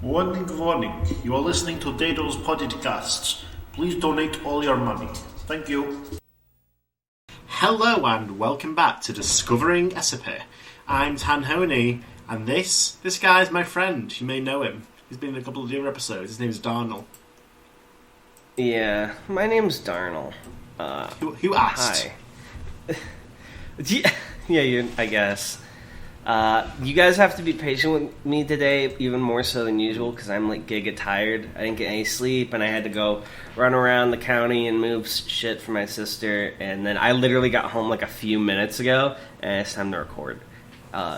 Warning, warning. You are listening to Dado's podcast. Please donate all your money. Thank you. Hello and welcome back to Discovering Scp. I'm Tanhoney, and this guy is my friend. You may know him. He's been in a couple of other episodes. His name is Darnell. Yeah, my name's Darnell. Who asked? Hi. Yeah, I guess. You guys have to be patient with me today, even more so than usual, because I'm like giga tired. I didn't get any sleep, and I had to go run around the county and move shit for my sister, and then I literally got home like a few minutes ago, and it's time to record.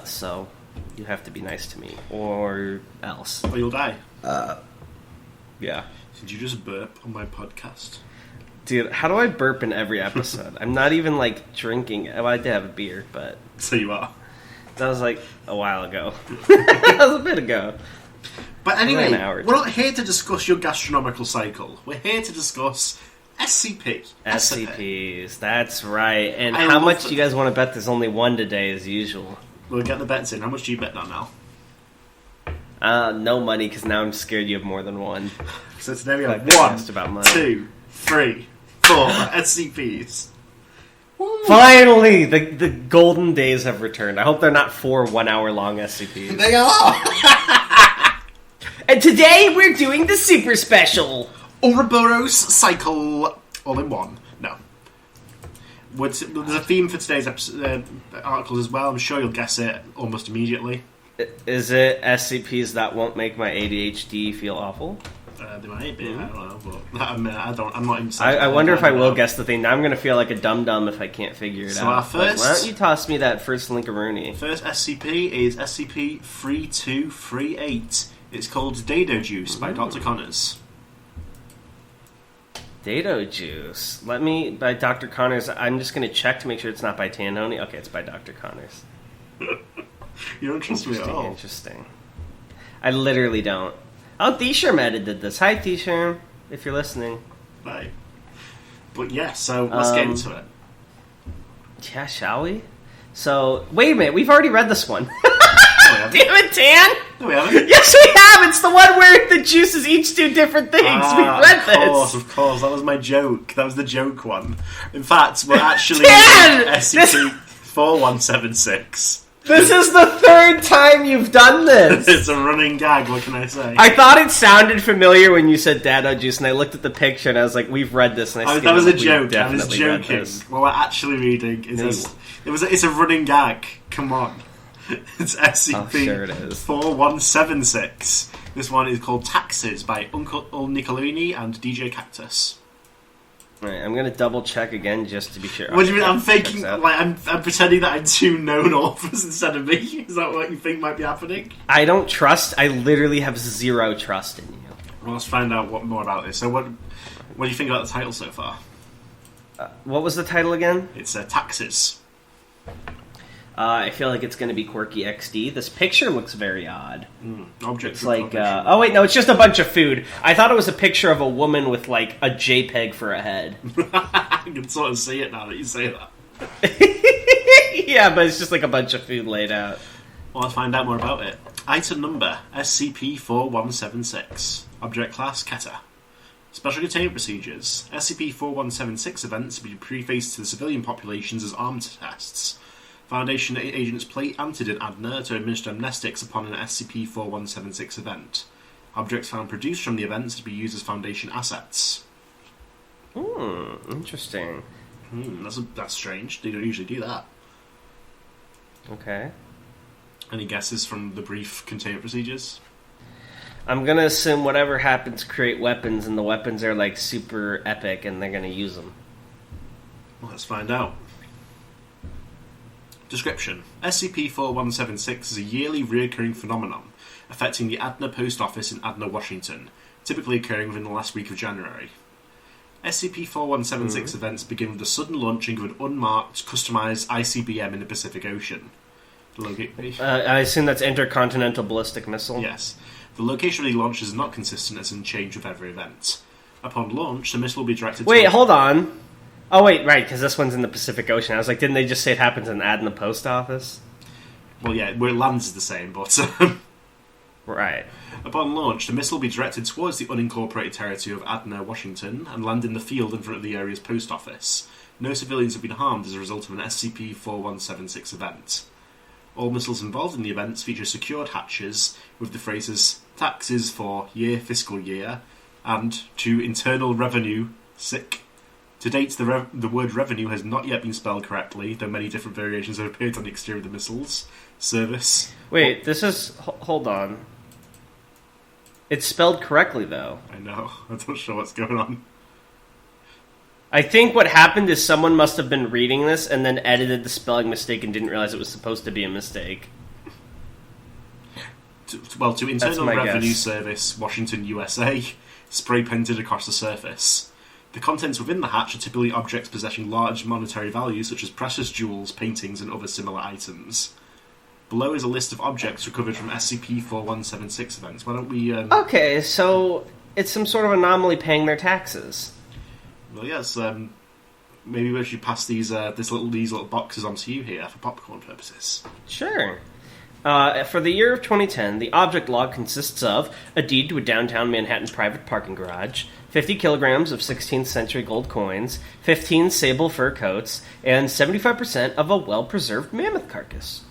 So you have to be nice to me, or else. Or you'll die. Yeah. Did you just burp on my podcast? Dude, how do I burp in every episode? I'm not even like drinking. Well, I did have a beer, but... So you are. That was like a while ago. That was a bit ago. But anyway, we're not here to discuss your gastronomical cycle. We're here to discuss SCP. SCPs, that's right. And how much do you guys want to bet there's only one today as usual? We'll get the bets in. How much do you bet that now? No money, because now I'm scared you have more than one. So today we have 1, 2, 3, 4 SCPs. Finally! The golden days have returned. I hope they're not 4 1-hour-long SCPs. They are! And today we're doing the super special! Ouroboros Cycle all in one. No. There's a theme for today's articles as well. I'm sure you'll guess it almost immediately. Is it SCPs that won't make my ADHD feel awful? They might be, I don't know, but I'm not even... I wonder if I will guess the thing. Now I'm going to feel like a dum-dum if I can't figure it out. Our first... Why don't you toss me that first link-a-rooney? First SCP is SCP-3238. It's called Dado Juice by Dr. Connors. Dado Juice. By Dr. Connors, I'm just going to check to make sure it's not by Tanhoney. Okay, it's by Dr. Connors. You don't trust me at all. Interesting. I literally don't. Oh, T-Sherm did this. Hi, T-Sherm, if you're listening. Right. But yeah, so let's get into it. Yeah, shall we? So, wait a minute, we've already read this one. No, Damn it, Tan! No, we haven't. Yes, we have! It's the one where the juices each do different things. We've read this. Of course. That was my joke. That was the joke one. In fact, we're actually SCP-4176. This is the third time you've done this! It's a running gag, what can I say? I thought it sounded familiar when you said Dado Juice, and I looked at the picture and I was like, we've read this, and that was a joke. I was joking. What we're actually reading is it's a running gag. Come on. It's SCP-4176. This one is called Taxes by Uncle Nicolini and DJ Cactus. Right, I'm gonna double check again just to be sure. What do you mean? I'm faking, like, I'm pretending that I'm two known authors instead of me? Is that what you think might be happening? I don't trust. I literally have zero trust in you. Well, let's find out more about this. So, what do you think about the title so far? What was the title again? It's Taxes. I feel like it's going to be Quirky XD. This picture looks very odd. Objects. It's like, oh wait, no, it's just a bunch of food. I thought it was a picture of a woman with like a JPEG for a head. I can sort of see it now that you say that. Yeah, but it's just like a bunch of food laid out. Well, let's find out more about it. Item number, SCP-4176. Object class, Keta. Special containment procedures. SCP-4176 events be prefaced to the civilian populations as armed tests. Foundation agents plate antigen ADNA to administer amnestics upon an SCP-4176 event. Objects found produced from the events to be used as Foundation assets. Interesting. That's strange. They don't usually do that. Okay. Any guesses from the brief containment procedures? I'm gonna assume whatever happens create weapons, and the weapons are like super epic, and they're gonna use them. Well, let's find out. Description. SCP-4176 is a yearly recurring phenomenon affecting the ADNA post office in ADNA, Washington, typically occurring within the last week of January. SCP-4176 events begin with the sudden launching of an unmarked, customized ICBM in the Pacific Ocean. I assume that's Intercontinental Ballistic Missile? Yes. The location of the launch is not consistent as in change with every event. Upon launch, the missile will be directed Wait, hold on. Oh, wait, right, because this one's in the Pacific Ocean. I was like, didn't they just say it happens in the post office? Well, yeah, where it lands is the same, but... Right. Upon launch, the missile will be directed towards the unincorporated territory of Adner, Washington, and land in the field in front of the area's post office. No civilians have been harmed as a result of an SCP-4176 event. All missiles involved in the events feature secured hatches with the phrases "taxes for year fiscal year" and "to internal revenue, sick." To date, the word revenue has not yet been spelled correctly, though many different variations have appeared on the exterior of the missiles. Service. Wait, this is... Hold on. It's spelled correctly, though. I know. I'm not sure what's going on. I think what happened is someone must have been reading this and then edited the spelling mistake and didn't realize it was supposed to be a mistake. To Internal Revenue Service, Washington, USA, spray painted across the surface. The contents within the hatch are typically objects possessing large monetary values such as precious jewels, paintings, and other similar items. Below is a list of objects recovered from SCP-4176 events. Why don't we... Okay, so it's some sort of anomaly paying their taxes. Well, yes, maybe we should pass these little boxes onto you here for popcorn purposes. Sure. For the year of 2010, the object log consists of a deed to a downtown Manhattan private parking garage, 50 kilograms of 16th century gold coins, 15 sable fur coats, and 75% of a well-preserved mammoth carcass.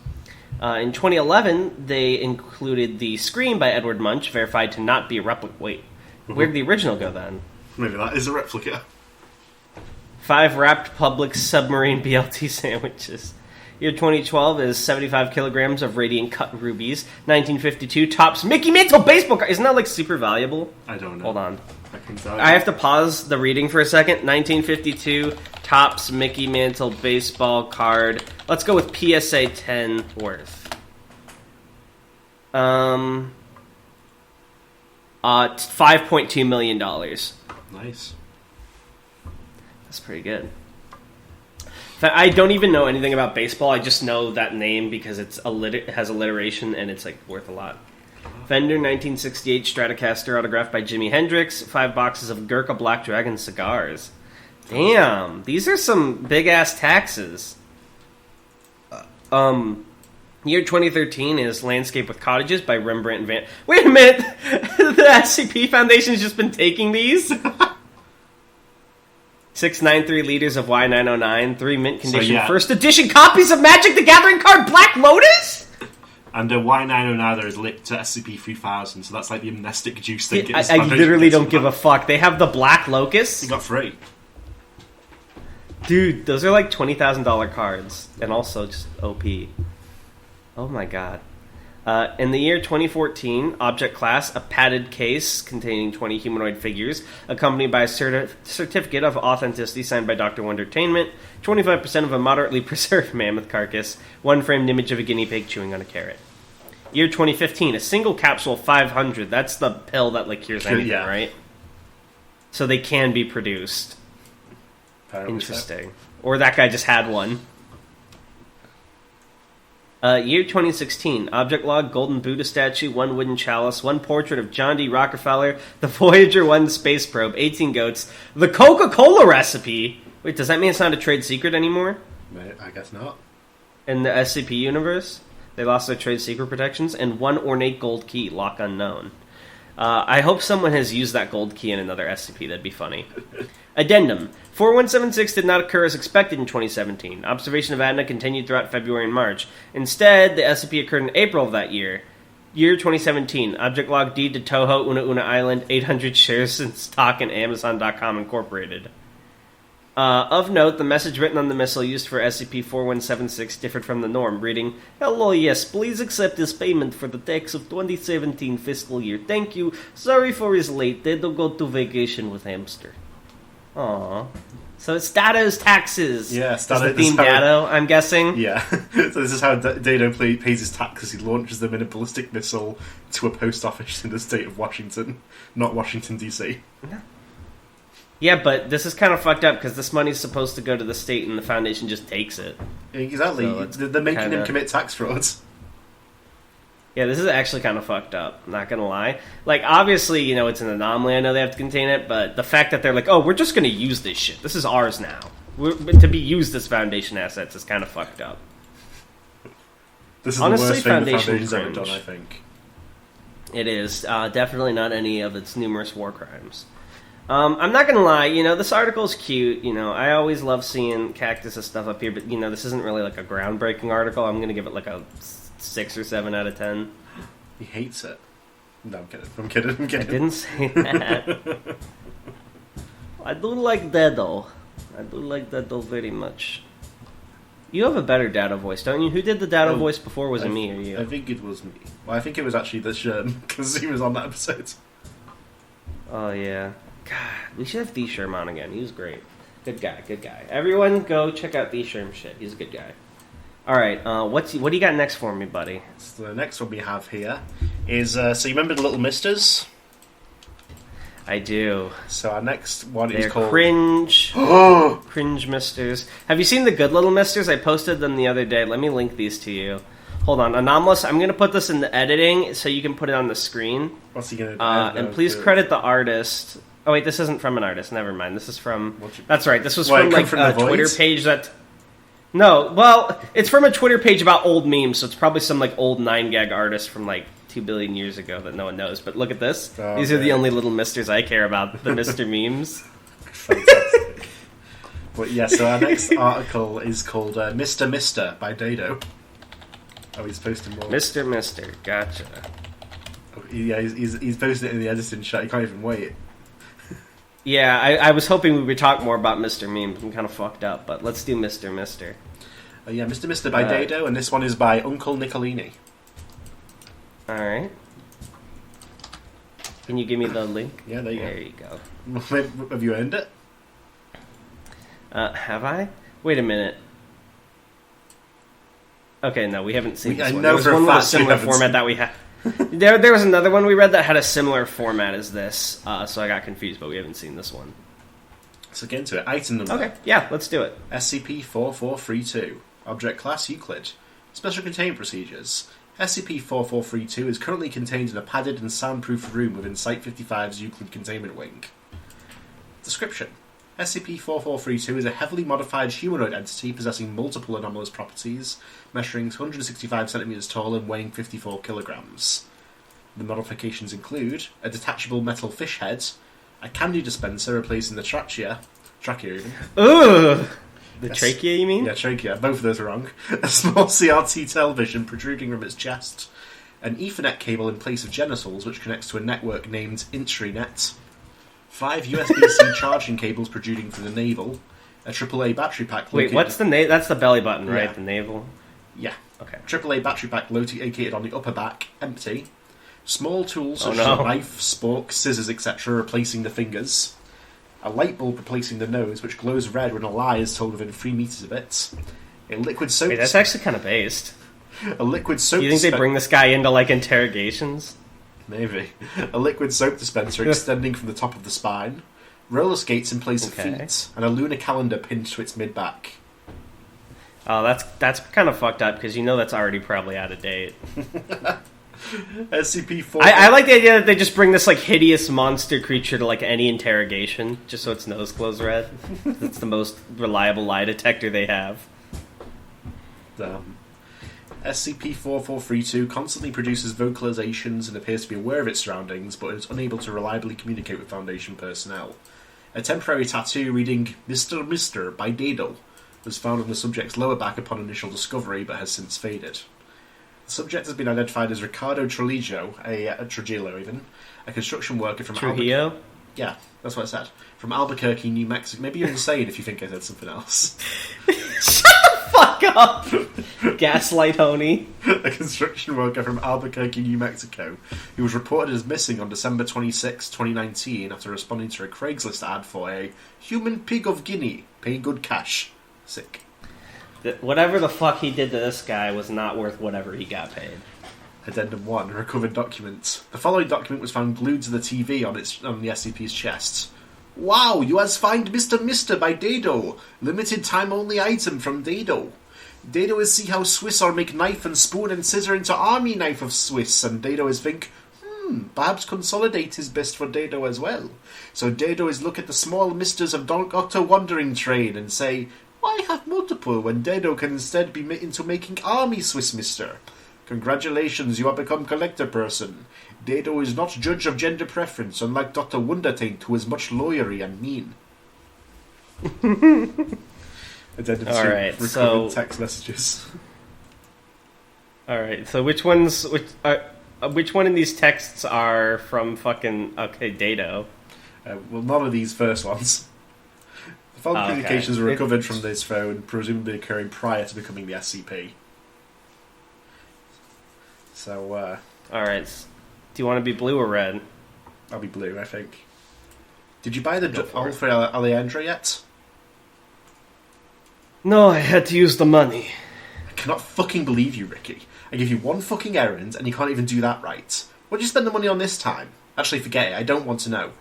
In 2011, they included the Scream by Edward Munch, verified to not be a replica. Wait, where did the original go then? Maybe that is a replica. 5 wrapped Publix submarine BLT sandwiches. Year 2012 is 75 kilograms of radiant cut rubies. 1952 tops Mickey Mantle baseball card. Isn't that like super valuable? I don't know. Hold on. I have to pause the reading for a second. 1952 tops Mickey Mantle baseball card. Let's go with PSA 10 worth. $5.2 million. Nice. That's pretty good. I don't even know anything about baseball. I just know that name because it has alliteration and it's like worth a lot. Fender 1968 Stratocaster autographed by Jimi Hendrix. 5 boxes of Gurkha Black Dragon cigars. Damn, these are some big ass taxes. Year 2013 is Landscape with Cottages by Rembrandt Van. Wait a minute, the SCP Foundation's just been taking these. 693 liters of Y909, 3 mint condition first edition copies of Magic the Gathering card Black Lotus? And Y909 is linked to SCP-3000, so that's like the amnestic juice thing. I literally don't give a fuck. They have the Black Locust? You got 3. Dude, those are like $20,000 cards, and also just OP. Oh my god. In the year 2014, Object Class, a padded case containing 20 humanoid figures, accompanied by a certificate of authenticity signed by Dr. Wondertainment, 25% of a moderately preserved mammoth carcass, 1 framed image of a guinea pig chewing on a carrot. Year 2015, a single capsule 500. That's the pill that like cures anything, right? So they can be produced. Interesting. Or that guy just had one. Year 2016, Object Log, Golden Buddha Statue, 1 wooden chalice, 1 portrait of John D. Rockefeller, the Voyager 1 space probe, 18 goats, the Coca-Cola recipe. Wait, does that mean it's not a trade secret anymore? I guess not. In the SCP universe? They lost their trade secret protections, and 1 ornate gold key, lock unknown. I hope someone has used that gold key in another SCP, that'd be funny. Addendum. 4176 did not occur as expected in 2017. Observation of Adna continued throughout February and March. Instead, the SCP occurred in April of that year. Year 2017. Object log deed to Toho Una Una Island, 800 shares in stock in Amazon.com Incorporated. Of note, the message written on the missile used for SCP-4176 differed from the norm, reading, "Hello, yes, please accept this payment for the tax of 2017 fiscal year. Thank you. Sorry for his late. Dado go to vacation with hamster." Aww. So it's Dado's taxes. Yeah, it's the theme Dado, I'm guessing. Yeah. So this is how Dado pays his taxes. He launches them in a ballistic missile to a post office in the state of Washington, not Washington, D.C. Yeah, but this is kind of fucked up because this money's supposed to go to the state and the Foundation just takes it. Exactly. So they're making him commit tax frauds. Yeah, this is actually kind of fucked up, not gonna lie. Like, obviously, you know, it's an anomaly, I know they have to contain it, but the fact that they're like, oh, we're just gonna use this shit. This is ours now. To be used as Foundation assets is kind of fucked up. This is honestly the worst thing the Foundation's ever done, I think. It is. Definitely not any of its numerous war crimes. I'm not gonna lie, this article's cute. I always love seeing Cactus' stuff up here, but, this isn't really like a groundbreaking article. I'm gonna give it like a 6 or 7 out of 10. He hates it. No, I'm kidding. I didn't say that. I do like Dado. I do like Dado very much. You have a better Dado voice, don't you? Who did the Dado voice before? Was it me or you? I think it was me. Well, I think it was actually the Sherm, because he was on that episode. Oh, yeah. God, we should have The Sherm on again. He was great. Good guy. Everyone go check out The Sherm shit. He's a good guy. Alright, what do you got next for me, buddy? So the next one we have here is, so you remember the Little Misters? I do. So our next one They're is called... cringe. Cringe misters. Have you seen the Good Little Misters? I posted them the other day. Let me link these to you. Hold on. Anomalous, I'm going to put this in the editing so you can put it on the screen. What's he going to do? And please credit the artist. Oh, wait, this isn't from an artist. Never mind. This is from... That's right. This was from, like, a Twitter page that... No, well, it's from a Twitter page about old memes, so it's probably some, like, old 9gag artist from, like, 2 billion years ago that no one knows. But look at this. Oh, these are the only little misters I care about, the Mr. Memes. Fantastic. But yeah, so our next article is called Mr. Mister by Dado. Oh, he's posting more. Mr. Mister, gotcha. Oh, yeah, he's posting it in the editing shot. He can't even wait. Yeah, I was hoping we would talk more about Mr. Memes. I'm kind of fucked up, but let's do Mr. Mister. Oh yeah, Mr. Mister by Dado, and this one is by Uncle Nicolini. Alright. Can you give me the link? Yeah, there you go. Have you earned it? Have I? Wait a minute. Okay, no, we haven't seen this one. There was one with a similar format that we had. There was another one we read that had a similar format as this, so I got confused, but we haven't seen this one. So get into it. Item number. Okay, yeah, let's do it. SCP-4432. Object Class Euclid. Special Containment Procedures. SCP-4432 is currently contained in a padded and soundproof room within Site-55's Euclid Containment Wing. Description. SCP-4432 is a heavily modified humanoid entity possessing multiple anomalous properties, measuring 165 centimeters tall and weighing 54 kilograms. The modifications include a detachable metal fish head, a candy dispenser replacing the trachea even. Ugh! The trachea, you mean? Yeah, trachea. Both of those are wrong. A small CRT television protruding from its chest. An Ethernet cable in place of genitals, which connects to a network named Intrinet. 5 USB-C charging cables protruding from the navel. A AAA battery pack located... Wait, what's the That's the belly button, right? Yeah. The navel? Yeah. Okay. AAA battery pack located on the upper back, empty. Small tools such as a knife, spork, scissors, etc. replacing the fingers. A light bulb replacing the nose, which glows red when a lie is told within 3 meters of it. A liquid soap... Wait, that's actually kind of based. A liquid soap... Do you think they bring this guy into, like, interrogations? Maybe. A liquid soap dispenser extending from the top of the spine. Roller skates in place of feet. And a lunar calendar pinned to its mid-back. Oh, that's kind of fucked up, because that's already probably out of date. SCP-4... I like the idea that they just bring this, like, hideous monster creature to, like, any interrogation, just so its nose glows red. It's the most reliable lie detector they have. SCP-4432 constantly produces vocalizations and appears to be aware of its surroundings, but is unable to reliably communicate with Foundation personnel. A temporary tattoo reading Mr. Mister by Dado was found on the subject's lower back upon initial discovery, but has since faded. The subject has been identified as Ricardo Trujillo, a construction worker from Trujillo? Yeah, that's what I said. From Albuquerque, New Mexico. Maybe you're insane if you think I said something else. Fuck up! Gaslight Honey. A construction worker from Albuquerque, New Mexico, who was reported as missing on December 26, 2019, after responding to a Craigslist ad for a human pig of Guinea, pay good cash. Sick. Whatever the fuck he did to this guy was not worth whatever he got paid. Addendum 1. Recovered documents. The following document was found glued to the TV on the SCP's chest. Wow, you has find Mr. Mister by Dado. Limited time only item from Dado. Dado is see how Swiss are make knife and spoon and scissor into army knife of Swiss, and Dado is think, perhaps consolidate is best for Dado as well. So Dado is look at the small misters of Doctor Wandering Train and say, why have multiple when Dado can instead be into making army Swiss mister? Congratulations, you have become collector person. Dado is not judge of gender preference, unlike Dr. Wondertaint, who is much lawyery and mean. Alright, so text messages. Alright, so which one of these texts are from fucking Dado? Well, none of these first ones. The phone communications were recovered from this phone, presumably occurring prior to becoming the SCP. So, alright. Do you want to be blue or red? I'll be blue, I think. Did you buy the doll for Alejandra yet? No, I had to use the money. I cannot fucking believe you, Ricky. I give you one fucking errand, and you can't even do that right. What did you spend the money on this time? Actually, forget it. I don't want to know.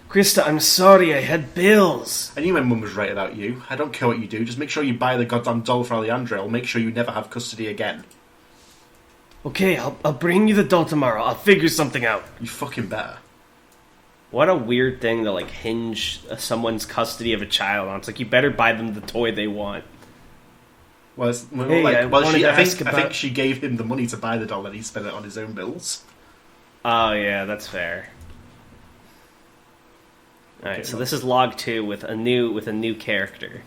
Krista, I'm sorry. I had bills. I knew my mum was right about you. I don't care what you do. Just make sure you buy the goddamn doll for Alejandra. I'll make sure you never have custody again. Okay, I'll bring you the doll tomorrow. I'll figure something out. You fucking better. What a weird thing to, hinge someone's custody of a child on. It's like, you better buy them the toy they want. Well, I think she gave him the money to buy the doll and he spent it on his own bills. Oh, yeah, that's fair. Alright, so this is log 2 with a new character.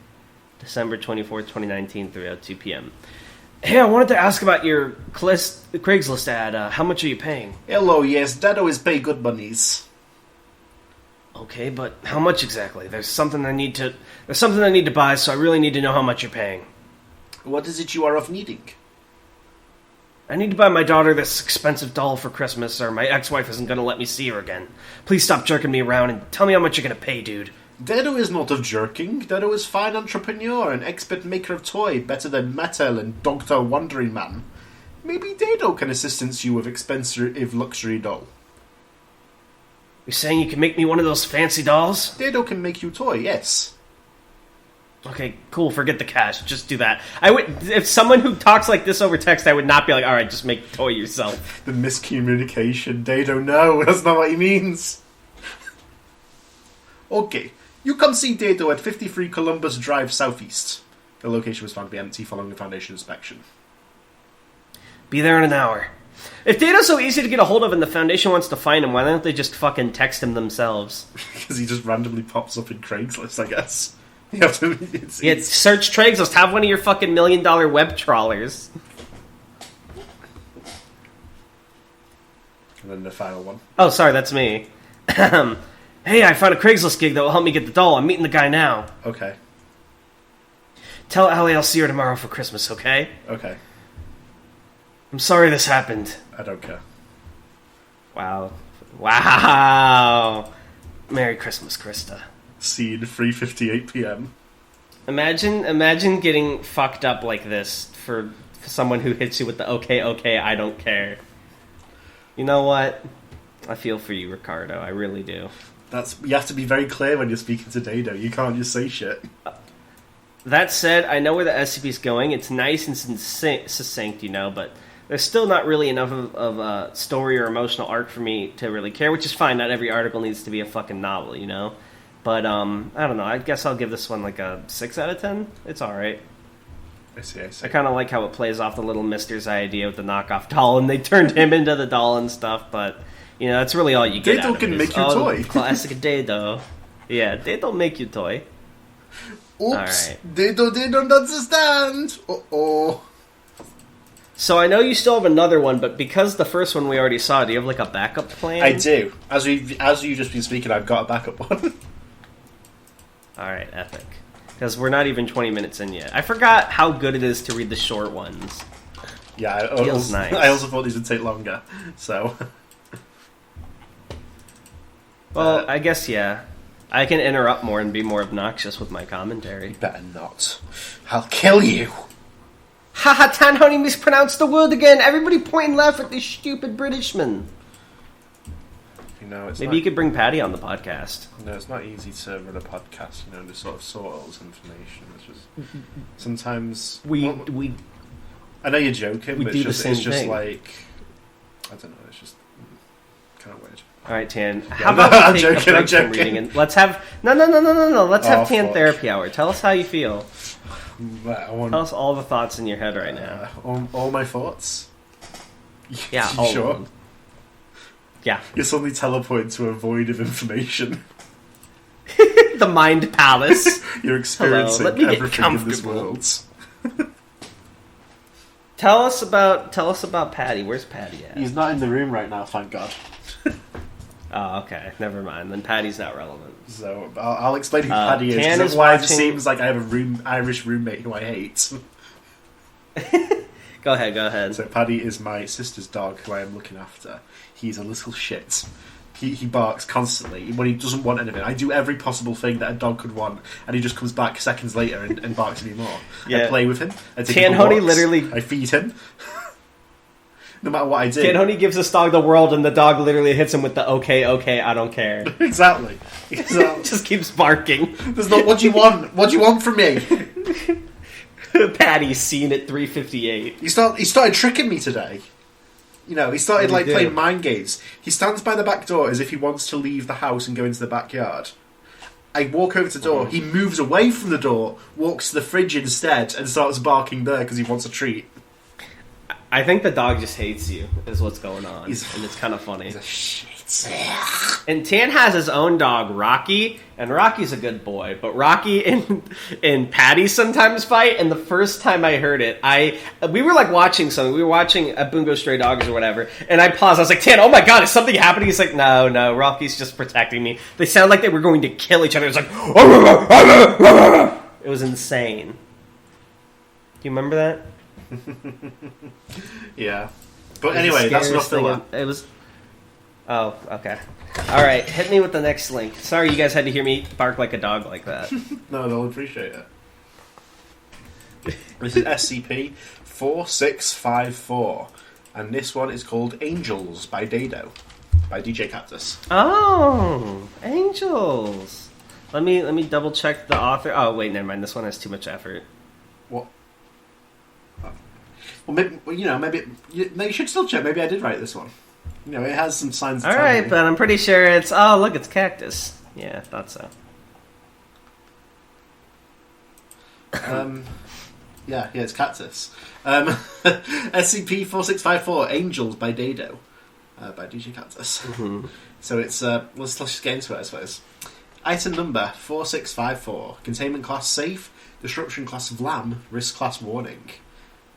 December 24th, 2019, 3:02 p.m. Hey, I wanted to ask about your Craigslist ad. How much are you paying? Hello, yes, Dado is pay good monies. Okay, but how much exactly? There's something I need to buy, so I really need to know how much you're paying. What is it you are of needing? I need to buy my daughter this expensive doll for Christmas, or my ex-wife isn't going to let me see her again. Please stop jerking me around and tell me how much you're going to pay, dude. Dado is not of jerking. Dado is fine entrepreneur, an expert maker of toy, better than Metal and Dr. Wandering Man. Maybe Dado can assistance you with expensive luxury doll. You're saying you can make me one of those fancy dolls? Dado can make you toy, yes. Okay, cool, forget the cash, just do that. If someone who talks like this over text, I would not be like, alright, just make the toy yourself. The miscommunication, Dado, no, that's not what he means. Okay, you come see Dado at 53 Columbus Drive Southeast. The location was found to be empty following the Foundation inspection. Be there in an hour. If Dado's so easy to get a hold of and the Foundation wants to find him, why don't they just fucking text him themselves? Because he just randomly pops up in Craigslist, I guess. You have to... Search Craigslist, have one of your fucking $1 million web trawlers. And then the final one. Oh, sorry, that's me. Hey, I found a Craigslist gig that will help me get the doll. I'm meeting the guy now. Okay. Tell Allie I'll see her tomorrow for Christmas, okay? Okay. I'm sorry this happened. I don't care. Wow. Wow. Merry Christmas, Krista. Scene 3:58 p.m. Imagine getting fucked up like this for someone who hits you with the okay, I don't care. You know what? I feel for you, Ricardo. I really do. You have to be very clear when you're speaking to Dado. You can't just say shit. That said, I know where the SCP's going. It's nice and succinct, but there's still not really enough of a story or emotional arc for me to really care, which is fine. Not every article needs to be a fucking novel, But, I don't know. I guess I'll give this one a 6 out of 10. It's alright. I see. I kind of like how it plays off the little mister's idea with the knockoff doll, and they turned him into the doll and stuff, but, that's really all you get Dado out of can it. make you toy. Classic Dado. Yeah, Dado make you toy. Oops. Right. Dado didn't understand. Uh-oh. So I know you still have another one, but because the first one we already saw, do you have a backup plan? I do. As you've just been speaking, I've got a backup one. Alright, epic. Because we're not even 20 minutes in yet. I forgot how good it is to read the short ones. Yeah, Feels nice. I also thought these would take longer, so... Well, I guess, yeah. I can interrupt more and be more obnoxious with my commentary. You better not. I'll kill you! Haha, Tanhoney mispronounced the word again! Everybody point and laugh at this stupid Britishman! Maybe you could bring Patty on the podcast. No, it's not easy to run a podcast, to sort all this information. It's just... Sometimes... I know you're joking, but it's just like... I don't know, it's just... kind of weird. Alright, Tan. How about we take a break from reading and let's have... No. Let's have Tan therapy hour. Tell us how you feel. Tell us all the thoughts in your head right now. All my thoughts? Yeah, You all sure? of them. Yeah. You're suddenly teleported to a void of information. The Mind Palace. You're experiencing let me get everything in this comfortable. world. Tell us about Patty. Where's Patty at? He's not in the room right now, thank God. Oh, okay. Never mind. Then Patty's not relevant. So I'll explain who Paddy is. Tan 'Cause is otherwise it watching- seems like I have a Irish roommate who I hate. Go ahead. So Paddy is my sister's dog who I am looking after. He's a little shit. He barks constantly when he doesn't want anything. I do every possible thing that a dog could want, and he just comes back seconds later and barks anymore. Yeah. I play with him. I take him for Tanhoney walks, literally- I feed him. No matter what I do. Tanhoney gives this dog the world, and the dog literally hits him with the okay, I don't care. Exactly. Just keeps barking. There's not. What do you want? What do you want from me? Patty's seen at 3:58. He started tricking me today. You know, he started What did he do? playing mind games. He stands by the back door as if he wants to leave the house and go into the backyard. I walk over to the door. He moves away from the door, walks to the fridge instead, and starts barking there because he wants a treat. I think the dog just hates you, is what's going on. He's- and it's kind of funny. He's a shit. And Tan has his own dog, Rocky, and Rocky's a good boy. But Rocky and Patty sometimes fight, and the first time I heard it, we were like watching something. We were watching a Bungo Stray Dogs or whatever, and I paused. I was like, Tan, oh my god, is something happening? He's like, no, Rocky's just protecting me. They sound like they were going to kill each other. It was like, it was insane. Do you remember that? Yeah. But anyway, that's enough filler. It was. Oh, okay. All right, hit me with the next link. Sorry, you guys had to hear me bark like a dog like that. No, they'll appreciate it. This is SCP-4654, and this one is called Angels by Dado, by DJ Cactus. Oh, angels. Let me double check the author. Oh, wait, never mind. This one has too much effort. What? Well, maybe, you should still check. Maybe I did write this one. You know, it has some signs of All right, but I'm pretty sure it's. Oh, look, it's cactus. Yeah, I thought so. Yeah, it's Cactus. SCP-4654, Angels by Dado, by DJ Cactus. Mm-hmm. So it's, let's just get into it, I suppose. Item number 4654, Containment Class Safe, Disruption Class Vlam, Risk Class Warning.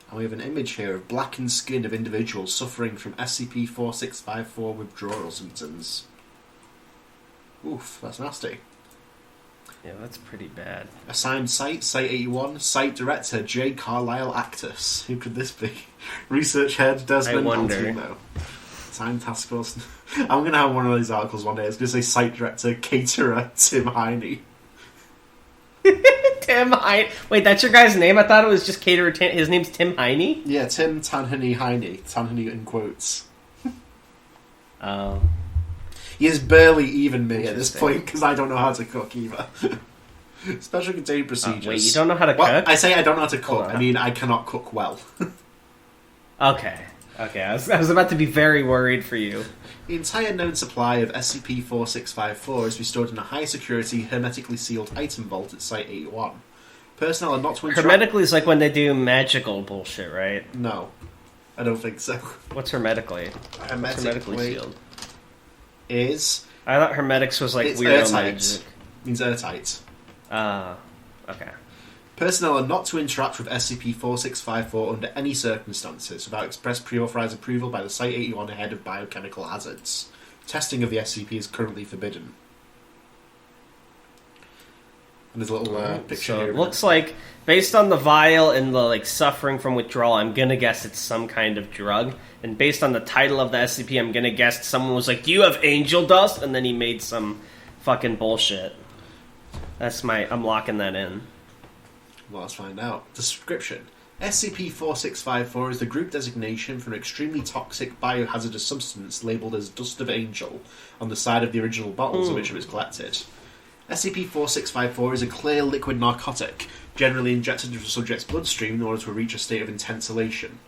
And we have an image here of blackened skin of individuals suffering from SCP-4654 withdrawal symptoms. Oof, that's nasty. Yeah, that's pretty bad. Assigned Site, Site 81, Site Director J. Carlisle Actus. Who could this be? Research Head Desmond I wonder. Altino. Assigned Task Force. I'm going to have one of these articles one day. It's going to say Site Director Caterer Tim Heine. Tim Heine. Wait, that's your guy's name? I thought it was just caterer. His name's Tim Heine? Yeah, Tim Tanhoney Heine. Tanhoney in quotes. Oh. He is barely even me at this Interesting. point because I don't know how to cook either. Special contained procedures. Wait, you don't know how to Well, cook? I say I don't know how to Hold cook. on. I mean, I cannot cook well. Okay. I was about to be very worried for you. The entire known supply of SCP-4654 is stored in a high-security, hermetically sealed item vault at Site 81. Personnel are not to interact... Hermetically is like when they do magical bullshit, right? No, I don't think so. What's hermetically? What's hermetically sealed? Is... I thought hermetics was like It's weirdo airtight. magic. Means airtight. Okay. Personnel are not to interact with SCP-4654 under any circumstances without express pre-authorized approval by the Site-81 head of biochemical hazards. Testing of the SCP is currently forbidden. And there's a little picture So here. it of looks like, based on the vial and the like suffering from withdrawal, I'm gonna guess it's some kind of drug. And based on the title of the SCP, I'm gonna guess someone was like, "Do you have angel dust?" And then he made some fucking bullshit. I'm locking that in. Well, let's find out. Description. SCP-4654 is the group designation for an extremely toxic biohazardous substance labelled as Dust of Angel on the side of the original bottles in which it was collected. SCP-4654 is a clear liquid narcotic, generally injected into a subject's bloodstream in order to reach a state of intense elation.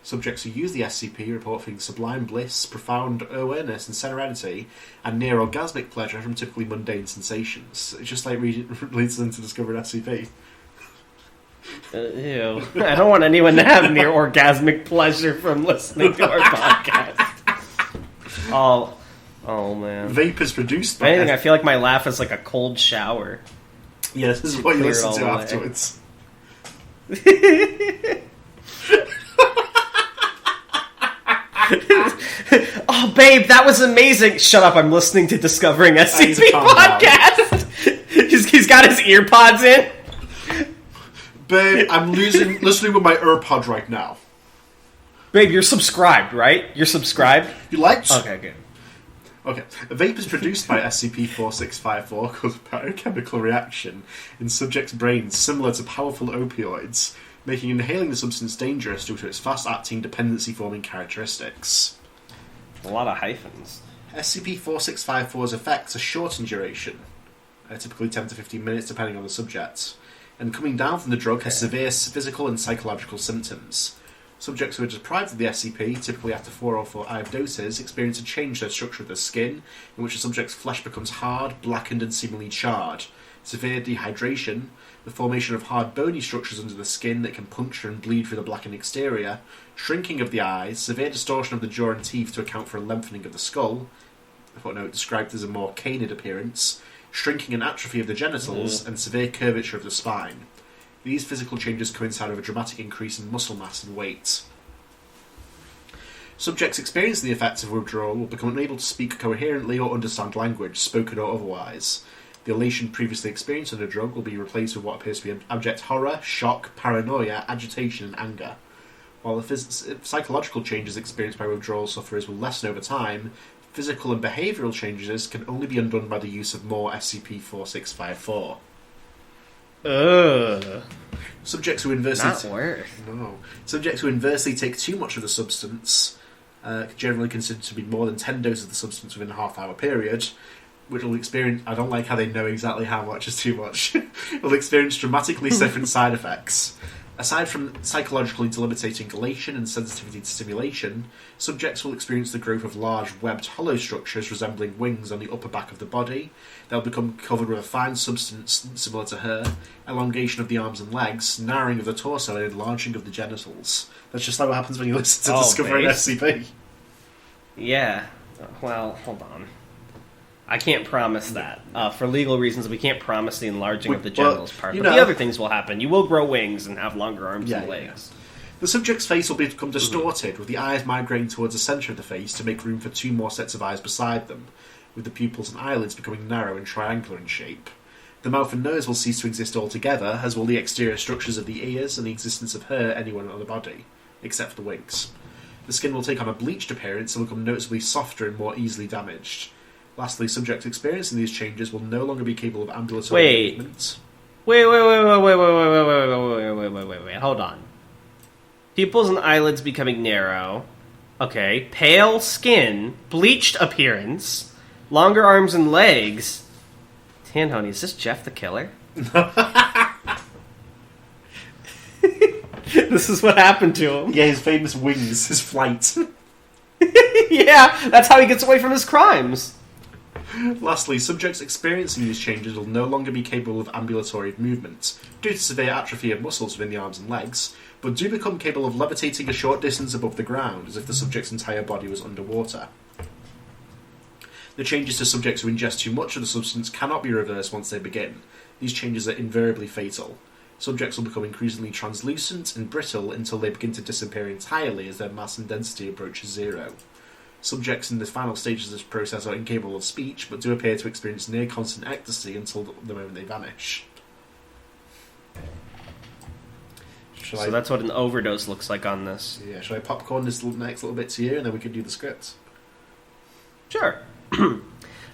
Subjects who use the SCP report feeling sublime bliss, profound awareness and serenity, and near orgasmic pleasure from typically mundane sensations. It's just like leads them to discover an SCP. Ew. I don't want anyone to have near orgasmic pleasure from listening to our podcast. Oh man. Vapors produced by... If anything, I feel like my laugh is like a cold shower. Yeah, this is what you listen to afterwards. Oh, babe, that was amazing. Shut up, I'm listening to Discovering SCP podcast. He's got his ear pods in. Babe, I'm listening with my AirPod right now. Babe, you're subscribed, right? You're subscribed? You liked? Okay, good. Okay. A vapors produced by SCP-4654 cause a biochemical reaction in subjects' brains similar to powerful opioids, making inhaling the substance dangerous due to its fast-acting, dependency-forming characteristics. A lot of hyphens. SCP-4654's effects are short in duration, typically 10 to 15 minutes depending on the subject, and coming down from the drug has severe physical and psychological symptoms. Subjects who are deprived of the SCP, typically after 4 or 5 doses, experience a change to the structure of their skin, in which the subject's flesh becomes hard, blackened and seemingly charred, severe dehydration, the formation of hard bony structures under the skin that can puncture and bleed through the blackened exterior, shrinking of the eyes, severe distortion of the jaw and teeth to account for a lengthening of the skull, a footnote described as a more canid appearance, shrinking and atrophy of the genitals, and severe curvature of the spine. These physical changes coincide with a dramatic increase in muscle mass and weight. Subjects experiencing the effects of withdrawal will become unable to speak coherently or understand language, spoken or otherwise. The elation previously experienced under the drug will be replaced with what appears to be abject horror, shock, paranoia, agitation and anger. While the psychological changes experienced by withdrawal sufferers will lessen over time, physical and behavioural changes can only be undone by the use of more SCP-4654. Subjects who inversely take too much of the substance, generally considered to be more than 10 doses of the substance within a half-hour period, which will experience... I don't like how they know exactly how much is too much. will experience dramatically different side effects. Aside from psychologically debilitating elation and sensitivity to stimulation, subjects will experience the growth of large webbed hollow structures resembling wings on the upper back of the body. They'll become covered with a fine substance similar to hair, elongation of the arms and legs, narrowing of the torso and enlarging of the genitals. That's just like what happens when you listen to Discovering SCP. Yeah. Well, hold on. I can't promise that. For legal reasons, we can't promise the enlarging of the genitals part. But the other things will happen. You will grow wings and have longer arms and legs. Yeah. The subject's face will become distorted, with the eyes migrating towards the centre of the face to make room for 2 more sets of eyes beside them, with the pupils and eyelids becoming narrow and triangular in shape. The mouth and nose will cease to exist altogether, as will the exterior structures of the ears and the existence of hair anywhere on the body, except for the wings. The skin will take on a bleached appearance and become noticeably softer and more easily damaged. Lastly, subjects experiencing these changes will no longer be capable of ambulatory movement. Wait, hold on. Pupils and eyelids becoming narrow. Okay. Pale skin, bleached appearance, longer arms and legs. Tanhoney, is this Jeff the Killer? This is what happened to him. Yeah, his famous wings, his flight. Yeah, that's how he gets away from his crimes. Lastly, subjects experiencing these changes will no longer be capable of ambulatory movement, due to severe atrophy of muscles within the arms and legs, but do become capable of levitating a short distance above the ground, as if the subject's entire body was underwater. The changes to subjects who ingest too much of the substance cannot be reversed once they begin. These changes are invariably fatal. Subjects will become increasingly translucent and brittle until they begin to disappear entirely as their mass and density approaches 0. Subjects in the final stages of this process are incapable of speech, but do appear to experience near constant ecstasy until the moment they vanish. So that's what an overdose looks like on this. Yeah, should I popcorn this next little bit to you, and then we can do the script? Sure.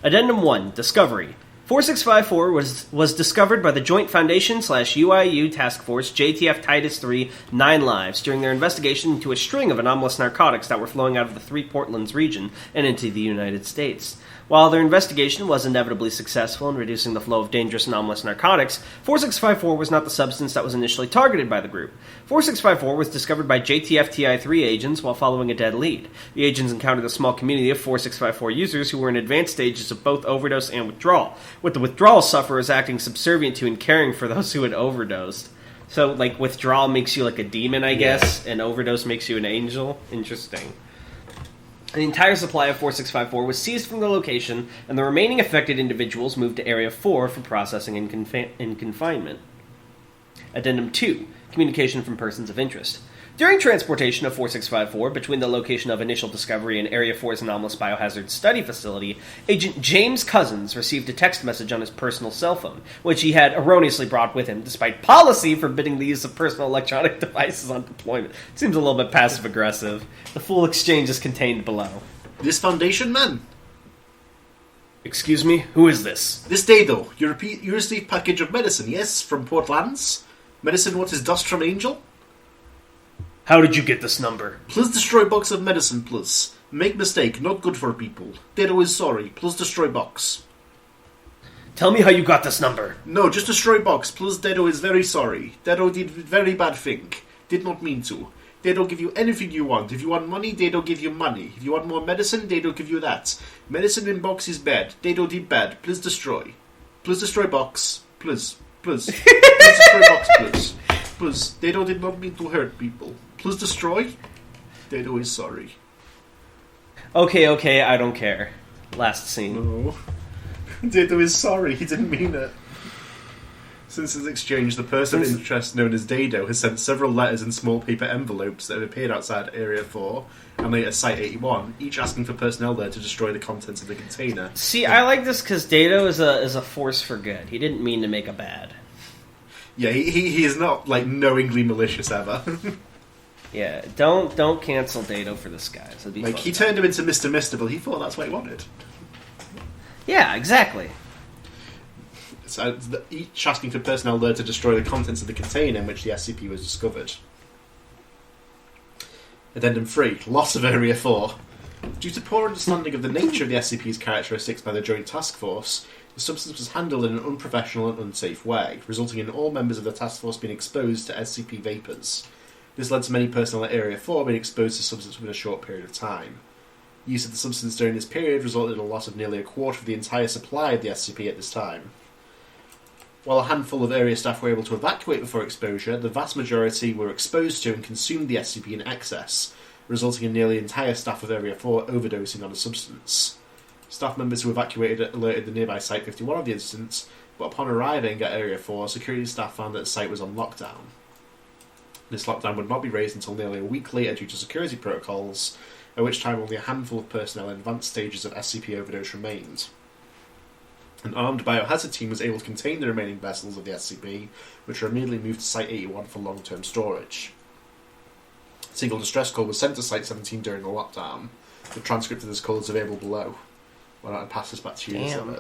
Addendum 1. Discovery. 4654 was discovered by the Joint Foundation/UIU Task Force JTF Titus 3 9 Lives during their investigation into a string of anomalous narcotics that were flowing out of the Three Portlands region and into the United States. While their investigation was inevitably successful in reducing the flow of dangerous anomalous narcotics, 4654 was not the substance that was initially targeted by the group. 4654 was discovered by JTF TI3 agents while following a dead lead. The agents encountered a small community of 4654 users who were in advanced stages of both overdose and withdrawal, with the withdrawal sufferers acting subservient to and caring for those who had overdosed. So, like, withdrawal makes you like a demon, I guess, and overdose makes you an angel? Interesting. The entire supply of 4654 was seized from the location, and the remaining affected individuals moved to Area 4 for processing and confinement. Addendum 2. Communication from persons of interest. During transportation of 4654 between the location of initial discovery and Area 4's anomalous biohazard study facility, Agent James Cousins received a text message on his personal cell phone, which he had erroneously brought with him, despite policy forbidding the use of personal electronic devices on deployment. Seems a little bit passive-aggressive. The full exchange is contained below. This Foundation man. Excuse me? Who is this? This dado. You received package of medicine, yes, from Port Lands? Medicine what is dust from Angel? How did you get this number? Please destroy box of medicine, please. Make mistake, not good for people. Dado is sorry, please destroy box. Tell me how you got this number. No, just destroy box, please. Dado is very sorry. Dado did very bad thing. Did not mean to. Dado give you anything you want. If you want money, Dado give you money. If you want more medicine, Dado give you that. Medicine in box is bad. Dado did bad. Please destroy. Please destroy box. Please. Please. Please destroy box, please. Please. Dado did not mean to hurt people. Please destroy. Dado is sorry. Okay, I don't care. Last scene. No. Dado is sorry. He didn't mean it. Since his exchange, the person of interest known as Dado has sent several letters in small paper envelopes that have appeared outside Area 4 and later Site 81, each asking for personnel there to destroy the contents of the container. See, I like this because Dado is a force for good. He didn't mean to make a bad. Yeah, he is not, like, knowingly malicious ever. Yeah, don't cancel Dado for this guy. So like, he turned him into Mr. Mister, but he thought that's what he wanted. Yeah, exactly. So, each asking for personnel there to destroy the contents of the container in which the SCP was discovered. Addendum 3. Loss of Area 4. Due to poor understanding of the nature of the SCP's characteristics by the Joint Task Force, the substance was handled in an unprofessional and unsafe way, resulting in all members of the task force being exposed to SCP vapours. This led to many personnel at Area 4 being exposed to the substance within a short period of time. Use of the substance during this period resulted in a loss of nearly a quarter of the entire supply of the SCP at this time. While a handful of area staff were able to evacuate before exposure, the vast majority were exposed to and consumed the SCP in excess, resulting in nearly the entire staff of Area 4 overdosing on the substance. Staff members who evacuated alerted the nearby Site 51 of the incident, but upon arriving at Area 4, security staff found that the site was on lockdown. This lockdown would not be raised until nearly a week later due to security protocols, at which time only a handful of personnel in advanced stages of SCP overdose remained. An armed biohazard team was able to contain the remaining vessels of the SCP, which were immediately moved to Site 81 for long-term storage. A single distress call was sent to Site 17 during the lockdown. The transcript of this call is available below. Why don't I pass this back to you? Damn.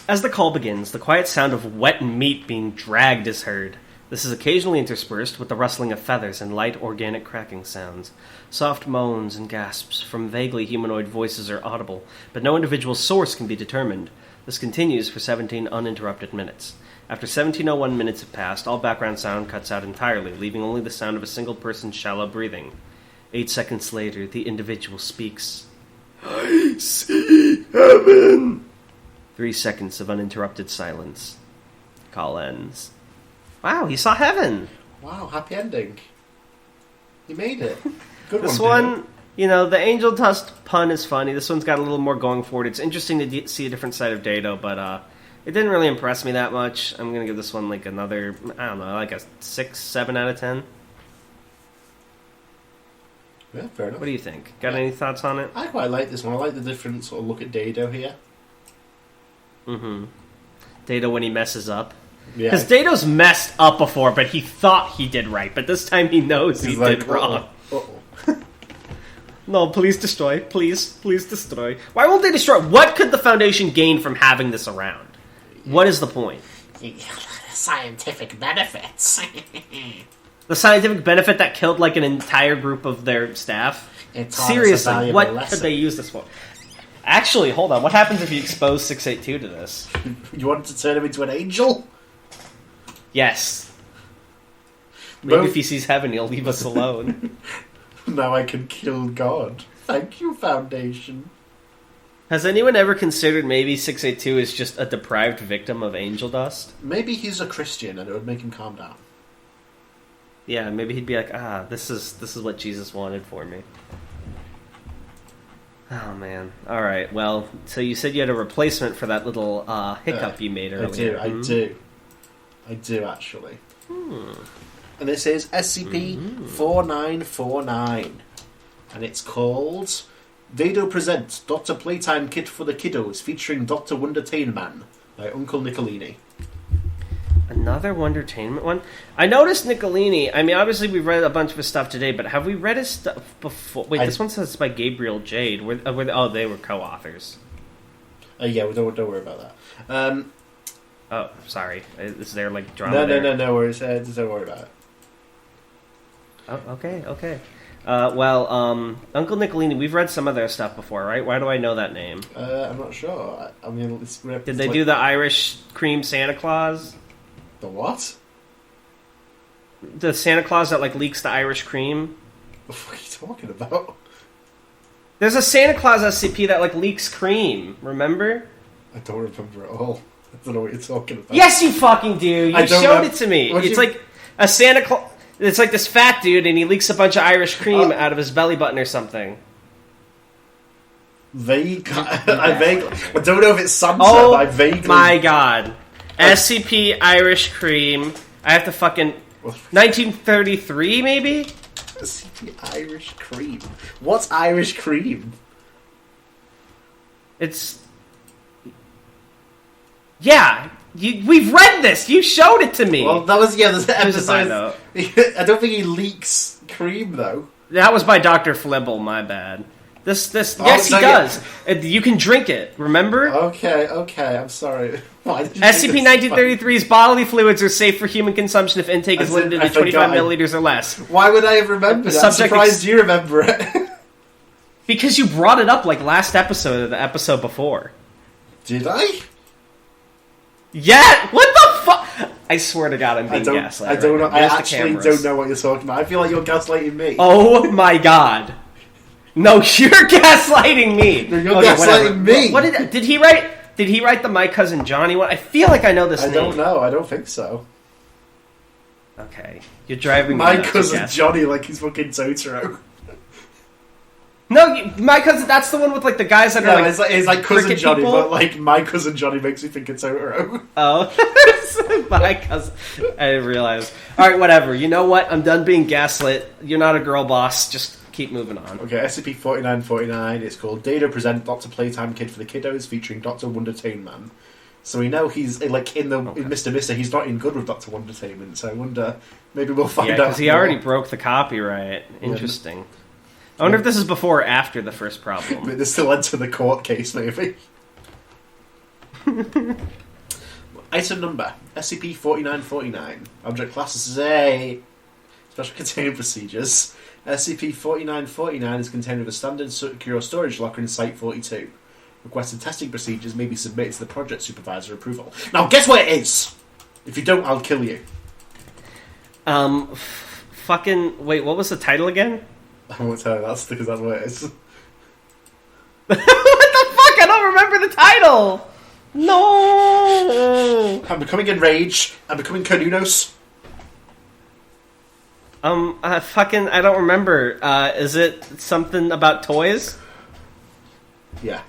As the call begins, the quiet sound of wet meat being dragged is heard. This is occasionally interspersed with the rustling of feathers and light organic cracking sounds. Soft moans and gasps from vaguely humanoid voices are audible, but no individual source can be determined. This continues for 17 uninterrupted minutes. After 17:01 minutes have passed, all background sound cuts out entirely, leaving only the sound of a single person's shallow breathing. 8 seconds later, the individual speaks. I see heaven! 3 seconds of uninterrupted silence. Call ends. Wow, he saw heaven! Wow, happy ending. You made it. Good This one, one, you know, the angel dust pun is funny. This one's got a little more going for it. It's interesting to see a different side of Dado, but it didn't really impress me that much. I'm gonna give this one like another, I don't know, like a 6, 7 out of 10. Yeah, fair enough. What do you think? Got any thoughts on it? I quite like this one. I like the different sort of look at Dado here. Mm-hmm. Dado when he messes up. Yeah. Because Dado's messed up before, but he thought he did right. But this time he knows he did wrong. Uh-oh. No, please destroy. Please destroy. Why won't they destroy? What could the Foundation gain from having this around? What is the point? Scientific benefits. The scientific benefit that killed like an entire group of their staff? It taught us a Seriously, valuable what lesson. could they use this for? Actually, hold on. What happens if you expose 682 to this? You wanted to turn him into an angel? Yes. Maybe Well- if he sees heaven, he'll leave us alone. Now I can kill God. Thank you, Foundation. Has anyone ever considered maybe 682 is just a deprived victim of angel dust? Maybe he's a Christian and it would make him calm down. Yeah, maybe he'd be like, this is what Jesus wanted for me. Oh, man. All right, well, so you said you had a replacement for that little hiccup you made earlier. I do, actually. And this is SCP-4949. And it's called Dado Presents Dr. Playtime Kit for the Kiddos, featuring Dr. Wondertainman by Uncle Nicolini. Another Wondertainment one? I noticed Nicolini. I mean, obviously we've read a bunch of his stuff today, but have we read his stuff before? Wait, this one says it's by Gabriel Jade. They were co-authors. Yeah, don't worry about that. Oh, sorry. Is there like drama there? No worries. Don't worry about it. Oh, okay. Uncle Nicolini, we've read some of their stuff before, right? Why do I know that name? I'm not sure. Did they do the Irish cream Santa Claus? The what? The Santa Claus that like leaks the Irish cream? What are you talking about? There's a Santa Claus SCP that like leaks cream, remember? I don't remember at all. I don't know what you're talking about. Yes, you fucking do! You showed it to me! It's like a Santa Claus... It's like this fat dude and he leaks a bunch of Irish cream out of his belly button or something. I don't know if it's Santa, but I vaguely... My god. SCP Irish cream. I have to fucking... 1933, maybe? SCP Irish cream. What's Irish cream? It's... Yeah, we've read this. You showed it to me. Well, that was there's the episode. Note. I don't think he leaks cream though. That was by Dr. Flibble. My bad. Yes, he does. You can drink it. Remember? Okay. I'm sorry. SCP-1933's bodily fluids are safe for human consumption if intake is limited to 25 milliliters or less. Why would I have remembered that? I'm surprised you remember it. Because you brought it up like last episode or the episode before. Did I? Yeah! What the fuck? I swear to God, I'm being gaslighted. I don't know. I actually don't know what you're talking about. I feel like you're gaslighting me. Oh my god. No, you're gaslighting me. No, you're gaslighting me. What did he write? Did he write the My Cousin Johnny one? I feel like I know this name. I don't know. I don't think so. Okay. You're driving me My nuts, Cousin Johnny like he's fucking Totoro. No, My Cousin, that's the one with like the guys that are like... it's like Cousin Johnny, people? but like My Cousin Johnny makes me think of Totoro. Oh. My Cousin... I didn't realize. Alright, whatever. You know what? I'm done being gaslit. You're not a girl boss. Just keep moving on. Okay, SCP-4949. It's called Dado Present Dr. Playtime Kid for the Kiddos, featuring Dr. Wondertainman. So we know he's like in Mr. Mister. He's not in good with Dr. Wondertainment. So I wonder, maybe we'll find out. Because he already broke the copyright. Interesting. Yeah. I wonder if this is before or after the first problem. But this still led to the court case, maybe. Item number SCP-4949. Object class is A. Special containment procedures. SCP-4949 is contained with a standard secure storage locker in Site-42. Requested testing procedures may be submitted to the project supervisor approval. Now, guess what it is! If you don't, I'll kill you. Fucking... Wait, what was the title again? I won't tell you that because that's what it is. What the fuck? I don't remember the title! No! I'm becoming enraged. I'm becoming Carnunos. I don't remember. Is it something about toys? Yeah.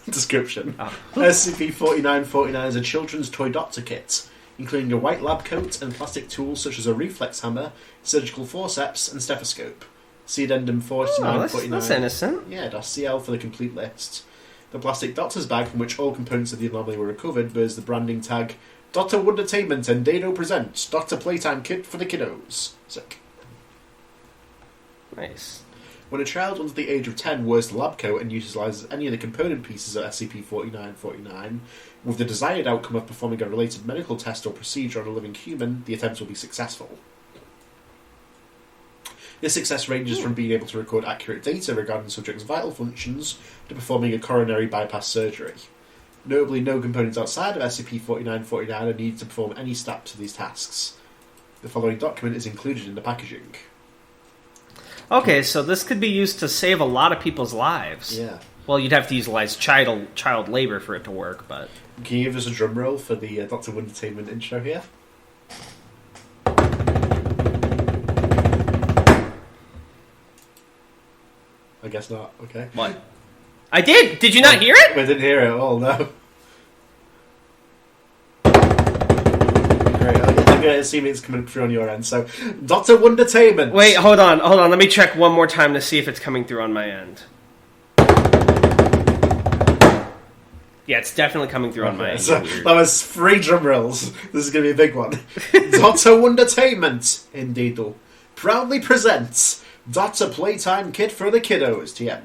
Description. SCP-4949 is a children's toy doctor kit, including a white lab coat and plastic tools such as a reflex hammer, surgical forceps, and stethoscope. See addendum 4949. That's innocent. Yeah, .cl for the complete list. The plastic doctor's bag from which all components of the anomaly were recovered bears the branding tag Dr. Wondertainment and Dado Presents Dr. Playtime Kit for the Kiddos. Sick. Nice. When a child under the age of 10 wears the lab coat and utilises any of the component pieces of SCP-4949 with the desired outcome of performing a related medical test or procedure on a living human, the attempt will be successful. This success ranges from being able to record accurate data regarding the subject's vital functions to performing a coronary bypass surgery. Notably, no components outside of SCP-4949 are needed to perform any steps of these tasks. The following document is included in the packaging. Okay, so this could be used to save a lot of people's lives. Yeah. Well, you'd have to utilize child labor for it to work, but... Can you give us a drum roll for the Dr. Wondertainment intro here? I guess not. Okay. What? I did! Did you not hear it? I didn't hear it at all, no. Great, I'm going to assume it's coming through on your end. So, Dr. Wondertainment! Wait, hold on. Let me check one more time to see if it's coming through on my end. Yeah, it's definitely coming through on my end. So that was 3 drum rolls. This is going to be a big one. Dr. Wondertainment, indeed, proudly presents Dr. Playtime Kit for the Kiddos, TM.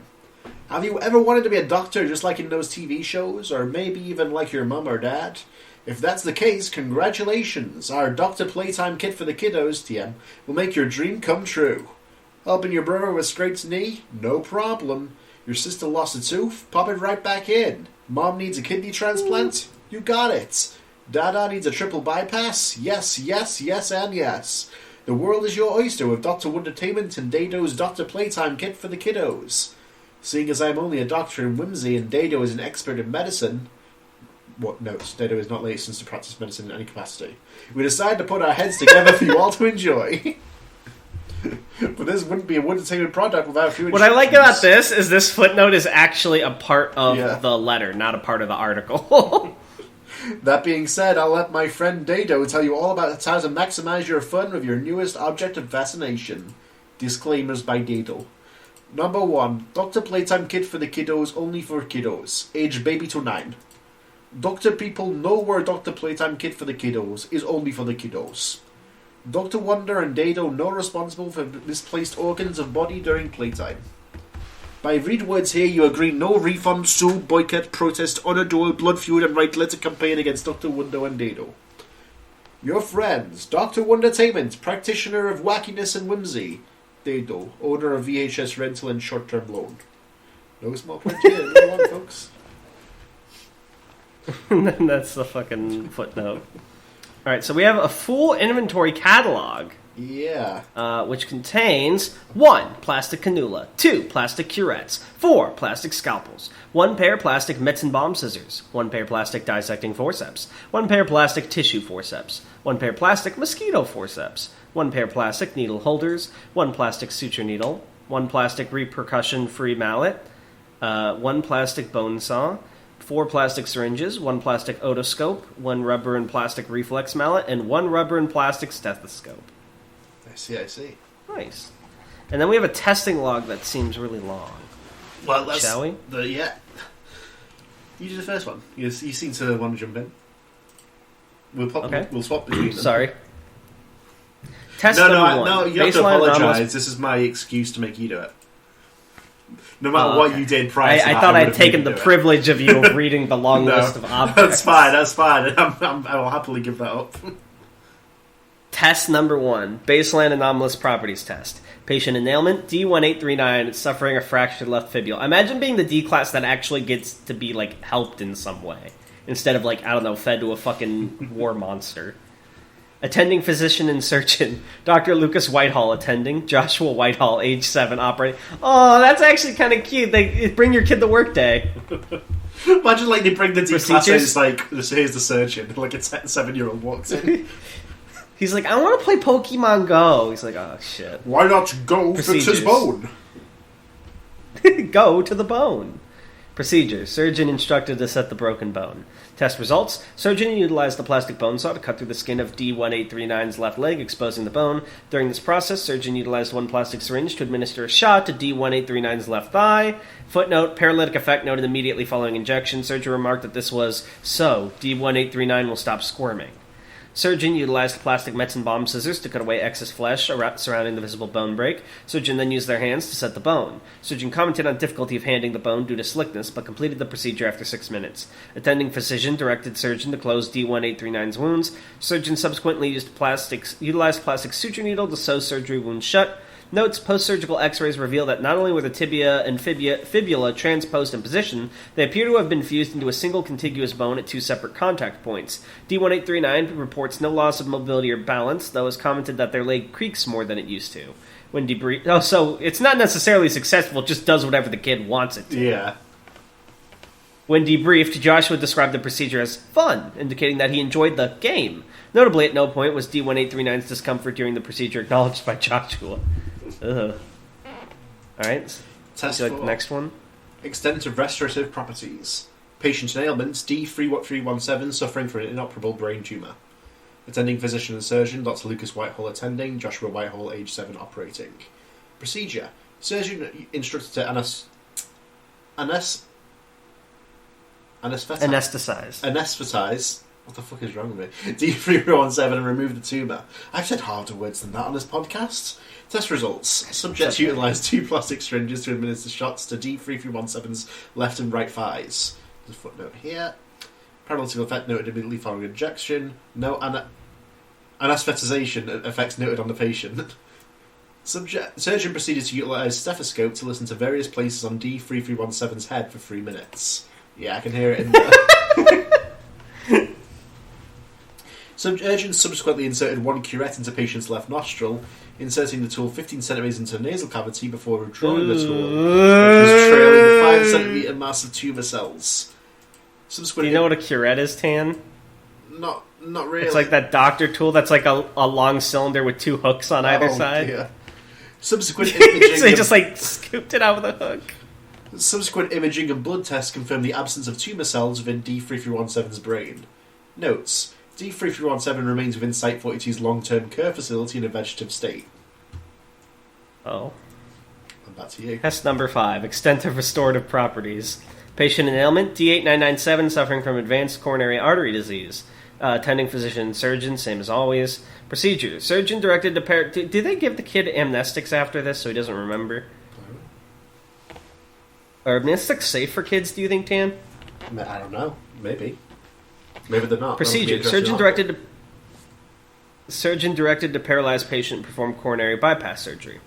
Have you ever wanted to be a doctor just like in those TV shows, or maybe even like your mum or dad? If that's the case, congratulations! Our Dr. Playtime Kit for the Kiddos, TM, will make your dream come true. Helping your brother with scraped knee? No problem. Your sister lost a tooth? Pop it right back in. Mom needs a kidney transplant? You got it. Dada needs a triple bypass? Yes, yes, yes, and yes. The world is your oyster with Dr. Wondertainment and Dado's Dr. Playtime Kit for the Kiddos. Seeing as I'm only a doctor in whimsy and Dado is an expert in medicine... What notes? Dado is not licensed to practice medicine in any capacity. We decided to put our heads together for you all to enjoy. But this wouldn't be a Wondertainment product without a few What I like about this is this footnote is actually a part of the letter, not a part of the article. That being said, I'll let my friend Dado tell you all about how to maximize your fun with your newest object of fascination. Disclaimers by Dado. Number 1. Dr. Playtime Kit for the Kiddos, only for kiddos. Age baby to 9. Dr. People know where Dr. Playtime Kit for the Kiddos is only for the kiddos. Dr. Wonder and Dado no responsible for misplaced organs of body during playtime. By read words here, you agree no refund, sue, boycott, protest, honor duel, blood feud, and write letter campaign against Dr. Wonder and Dado. Your friends, Dr. Wondertainment, practitioner of wackiness and whimsy. Dado, owner of VHS rental and short-term loan. No small print here, no one, folks. That's the fucking footnote. Alright, so we have a full inventory catalog. Yeah. Which contains 1. Plastic cannula, 2. Plastic curettes, 4. Plastic scalpels, 1 pair plastic Metzenbaum scissors, 1 pair plastic dissecting forceps, 1 pair plastic tissue forceps, 1 pair plastic mosquito forceps, 1 pair plastic needle holders, 1 plastic suture needle, 1 plastic repercussion-free mallet, 1 plastic bone saw, 4 plastic syringes, 1 plastic otoscope, 1 rubber and plastic reflex mallet, and 1 rubber and plastic stethoscope. I see. Nice. And then we have a testing log that seems really long. Well, that's... Shall we? Yeah. You do the first one. You seem to want to jump in. We'll swap between them. Sorry. Test No, you have to Baseline apologise. anomalous... This is my excuse to make you do it. No matter what you did prior to that, I thought I I'd taken the privilege of you of reading the long list of objects. That's fine. I will happily give that up. Test number 1. Baseline anomalous properties test. Patient in ailment, D1839, suffering a fractured left fibula. Imagine being the D class that actually gets to be, like, helped in some way. Instead of, like, I don't know, fed to a fucking war monster. Attending physician and surgeon. Dr. Lucas Whitehall attending. Joshua Whitehall, age 7, operating. Oh, that's actually kind of cute. They bring your kid to work day. Imagine, like, they bring the D class and Procedures? it's like, here's the surgeon. Like, a 7-year-old walks in. He's like, I want to play Pokemon Go. He's like, oh, shit. Why not go fix his bone? Go to the bone. Procedure. Surgeon instructed to set the broken bone. Test results. Surgeon utilized the plastic bone saw to cut through the skin of D1839's left leg, exposing the bone. During this process, surgeon utilized 1 plastic syringe to administer a shot to D1839's left thigh. Footnote, paralytic effect noted immediately following injection. Surgeon remarked that this was so D1839 will stop squirming. Surgeon utilized plastic Metzenbaum scissors to cut away excess flesh surrounding the visible bone break. Surgeon then used their hands to set the bone. Surgeon commented on difficulty of handling the bone due to slickness, but completed the procedure after 6 minutes. Attending physician directed surgeon to close D1839's wounds. Surgeon subsequently utilized plastic suture needle to sew surgery wound shut. Notes, post-surgical x-rays reveal that not only were the tibia and fibula transposed in position, they appear to have been fused into a single contiguous bone at 2 separate contact points. D1839 reports no loss of mobility or balance, though has commented that their leg creaks more than it used to. When so it's not necessarily successful, it just does whatever the kid wants it to. Yeah. When debriefed, Joshua described the procedure as fun, indicating that he enjoyed the game. Notably, at no point was D1839's discomfort during the procedure acknowledged by Joshua. Ugh. Alright, Test the 4. next one. Extent of restorative properties. Patient in ailments, D317, suffering from an inoperable brain tumour. Attending physician and surgeon, Dr. Lucas Whitehall attending, Joshua Whitehall, age 7, operating. Procedure. Surgeon instructed to anesthetize. What the fuck is wrong with me? D317 and remove the tumour. I've said harder words than that on this podcast. Test results. Subjects utilised 2 plastic syringes to administer shots to D3317's left and right thighs. There's a footnote here. Paralytical effect noted immediately following injection. No anesthetization effects noted on the patient. Surgeon proceeded to utilise stethoscope to listen to various places on D3317's head for 3 minutes. Yeah, I can hear it in there. Surgeon subsequently inserted 1 curette into patient's left nostril, inserting the tool 15 centimetres into the nasal cavity before withdrawing the tool, which was trailing the 5 centimetre mass of tumour cells. Do you know what a curette is, Tan? Not really. It's like that doctor tool that's like a long cylinder with 2 hooks on either side. Dear. Subsequent imaging. So he just like scooped it out with a hook. Subsequent imaging and blood tests confirmed the absence of tumour cells within D3317's brain. Notes: D3317 remains within Site 42's long-term care facility in a vegetative state. Oh. And back to you. Test number 5. Extent of restorative properties. Patient in ailment, D8997, suffering from advanced coronary artery disease. Attending physician and surgeon, same as always. Procedure. Surgeon directed to do they give the kid amnestics after this so he doesn't remember? Are amnestics safe for kids, do you think, Tan? I don't know. Maybe they're not. Procedure. Surgeon directed to paralyzed patient perform coronary bypass surgery.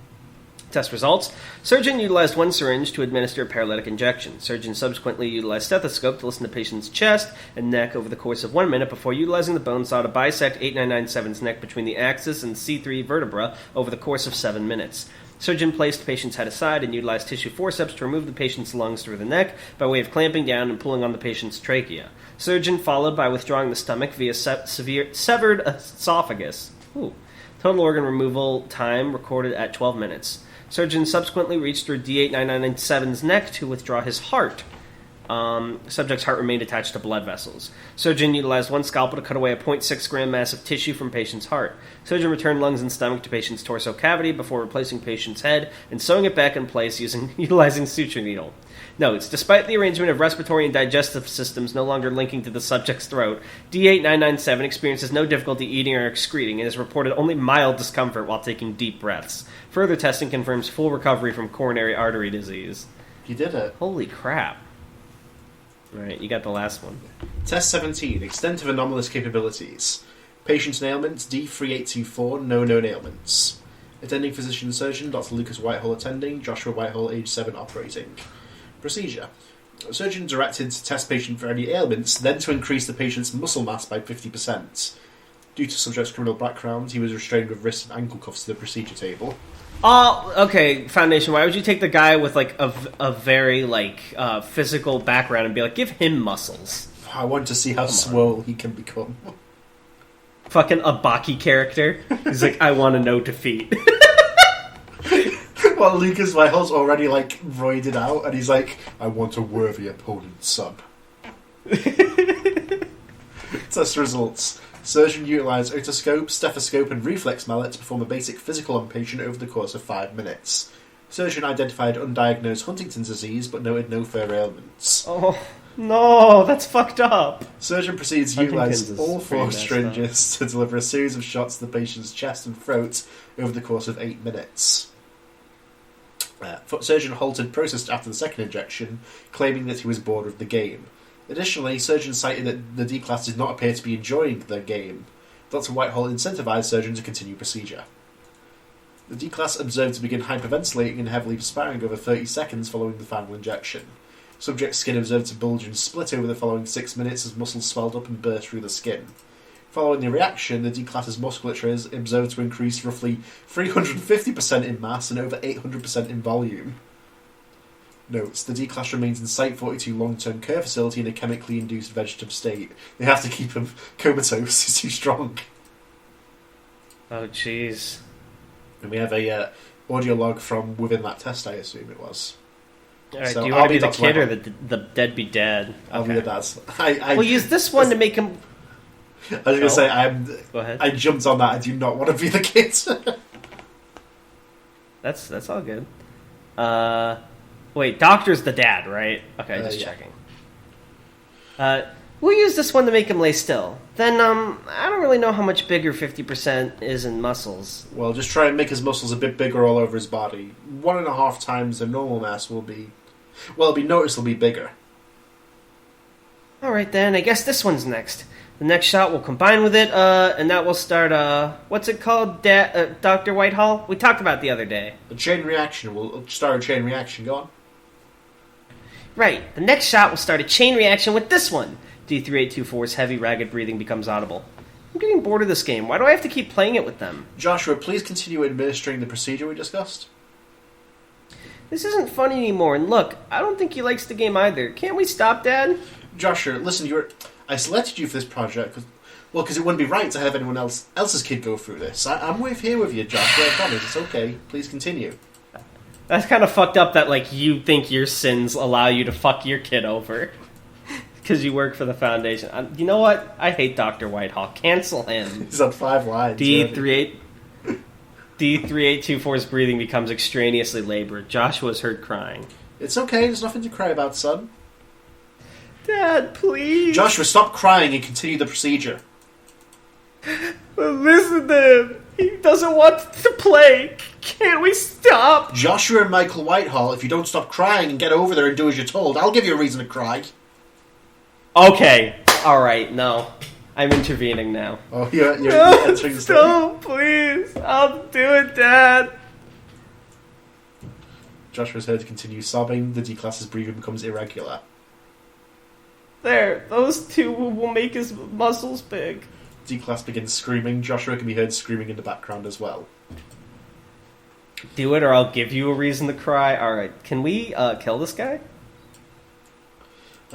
Test results. Surgeon utilized 1 syringe to administer a paralytic injection. Surgeon subsequently utilized stethoscope to listen to patient's chest and neck over the course of 1 minute before utilizing the bone saw to bisect 8997's neck between the axis and C3 vertebra over the course of 7 minutes. Surgeon placed patient's head aside and utilized tissue forceps to remove the patient's lungs through the neck by way of clamping down and pulling on the patient's trachea. Surgeon followed by withdrawing the stomach via severed esophagus. Ooh. Total organ removal time recorded at 12 minutes. Surgeon subsequently reached through D8997's neck to withdraw his heart. Subject's heart remained attached to blood vessels. Surgeon utilized 1 scalpel to cut away a 0.6 gram mass of tissue from patient's heart. Surgeon returned lungs and stomach to patient's torso cavity before replacing patient's head and sewing it back in place utilizing suture needle. Notes: despite the arrangement of respiratory and digestive systems no longer linking to the subject's throat, D8997 experiences no difficulty eating or excreting and has reported only mild discomfort while taking deep breaths. Further testing confirms full recovery from coronary artery disease. You did it. Holy crap. Alright, you got the last one. Test 17. Extent of anomalous capabilities. Patient in ailments, D3824, no known ailments. Attending physician and surgeon, Dr. Lucas Whitehall attending, Joshua Whitehall, age 7, operating. Procedure. Surgeon directed to test patient for any ailments, then to increase the patient's muscle mass by 50%. Due to subject's criminal background, he was restrained with wrist and ankle cuffs to the procedure table. Oh, okay, Foundation, why would you take the guy with, like, a very, like, physical background and be like, give him muscles? I want to see how swole he can become. Fucking a Baki character. He's like, I want to know defeat. Well, Lucas Whitehall's already, like, roided out, and he's like, I want a worthy opponent, son. Test results. Surgeon utilised otoscope, stethoscope, and reflex mallet to perform a basic physical on patient over the course of 5 minutes. Surgeon identified undiagnosed Huntington's disease, but noted no further ailments. Oh, no, that's fucked up. Surgeon proceeds to utilise all 4 syringes to deliver a series of shots to the patient's chest and throat over the course of 8 minutes. Surgeon halted process after the second injection, claiming that he was bored with the game. Additionally, surgeon cited that the D-class did not appear to be enjoying the game. Dr. Whitehall incentivized surgeon to continue procedure. The D-class observed to begin hyperventilating and heavily perspiring over 30 seconds following the final injection. Subject's skin observed to bulge and split over the following 6 minutes as muscles swelled up and burst through the skin. Following the reaction, the D-class's musculature is observed to increase roughly 350% in mass and over 800% in volume. Notes, the D-Class remains in Site-42 long-term care facility in a chemically induced vegetative state. They have to keep him comatose, he's too strong. Oh, jeez. And we have a audio log from within that test, I assume it was. Alright, So do you I'll want to be be the Dr. kid or Whitehall. the deadbeat dad? I'll be Okay. the dad. We'll use this one to make him... I was going to say, Go ahead. I jumped on that. I do not want to be the kid. That's all good. Wait, Doctor's the dad, right? Okay, just yeah. checking. We'll use this one to make him lay still. Then, I don't really know how much bigger 50% is in muscles. Well, just try and make his muscles a bit bigger all over his body. 1.5 times the normal mass will be... Well, it'll be noticeably bigger. Alright then, I guess this one's next. The next shot will combine with it, and that will start, what's it called, Dr. Whitehall? We talked about it the other day. A chain reaction. We'll start a chain reaction. Go on. Right, the next shot will start a chain reaction with this one. D3824's heavy, ragged breathing becomes audible. I'm getting bored of this game. Why do I have to keep playing it with them? Joshua, please continue administering the procedure we discussed. This isn't funny anymore, and look, I don't think he likes the game either. Can't we stop, Dad? Joshua, listen, I selected you for this project because it wouldn't be right to have anyone else's kid go through this. I'm here with you, Joshua. I promise. It's okay. Please continue. That's kind of fucked up that, like, you think your sins allow you to fuck your kid over. Because you work for the Foundation. You know what? I hate Dr. Whitehall. Cancel him. He's on 5 lines. D3824's breathing becomes extraneously labored. Joshua's heard crying. It's okay. There's nothing to cry about, son. Dad, please. Joshua, stop crying and continue the procedure. Listen to him. He doesn't want to play. Can't we stop? Joshua and Michael Whitehall, if you don't stop crying and get over there and do as you're told, I'll give you a reason to cry. Okay. Alright, no. I'm intervening now. Oh, you're No, entering the story. no, please. I'll do it, Dad. Joshua's heard to continue sobbing. The D-Class's breathing becomes irregular. There, those two will make his muscles big. D-Class begins screaming. Joshua can be heard screaming in the background as well. Do it or I'll give you a reason to cry. Alright, can we kill this guy?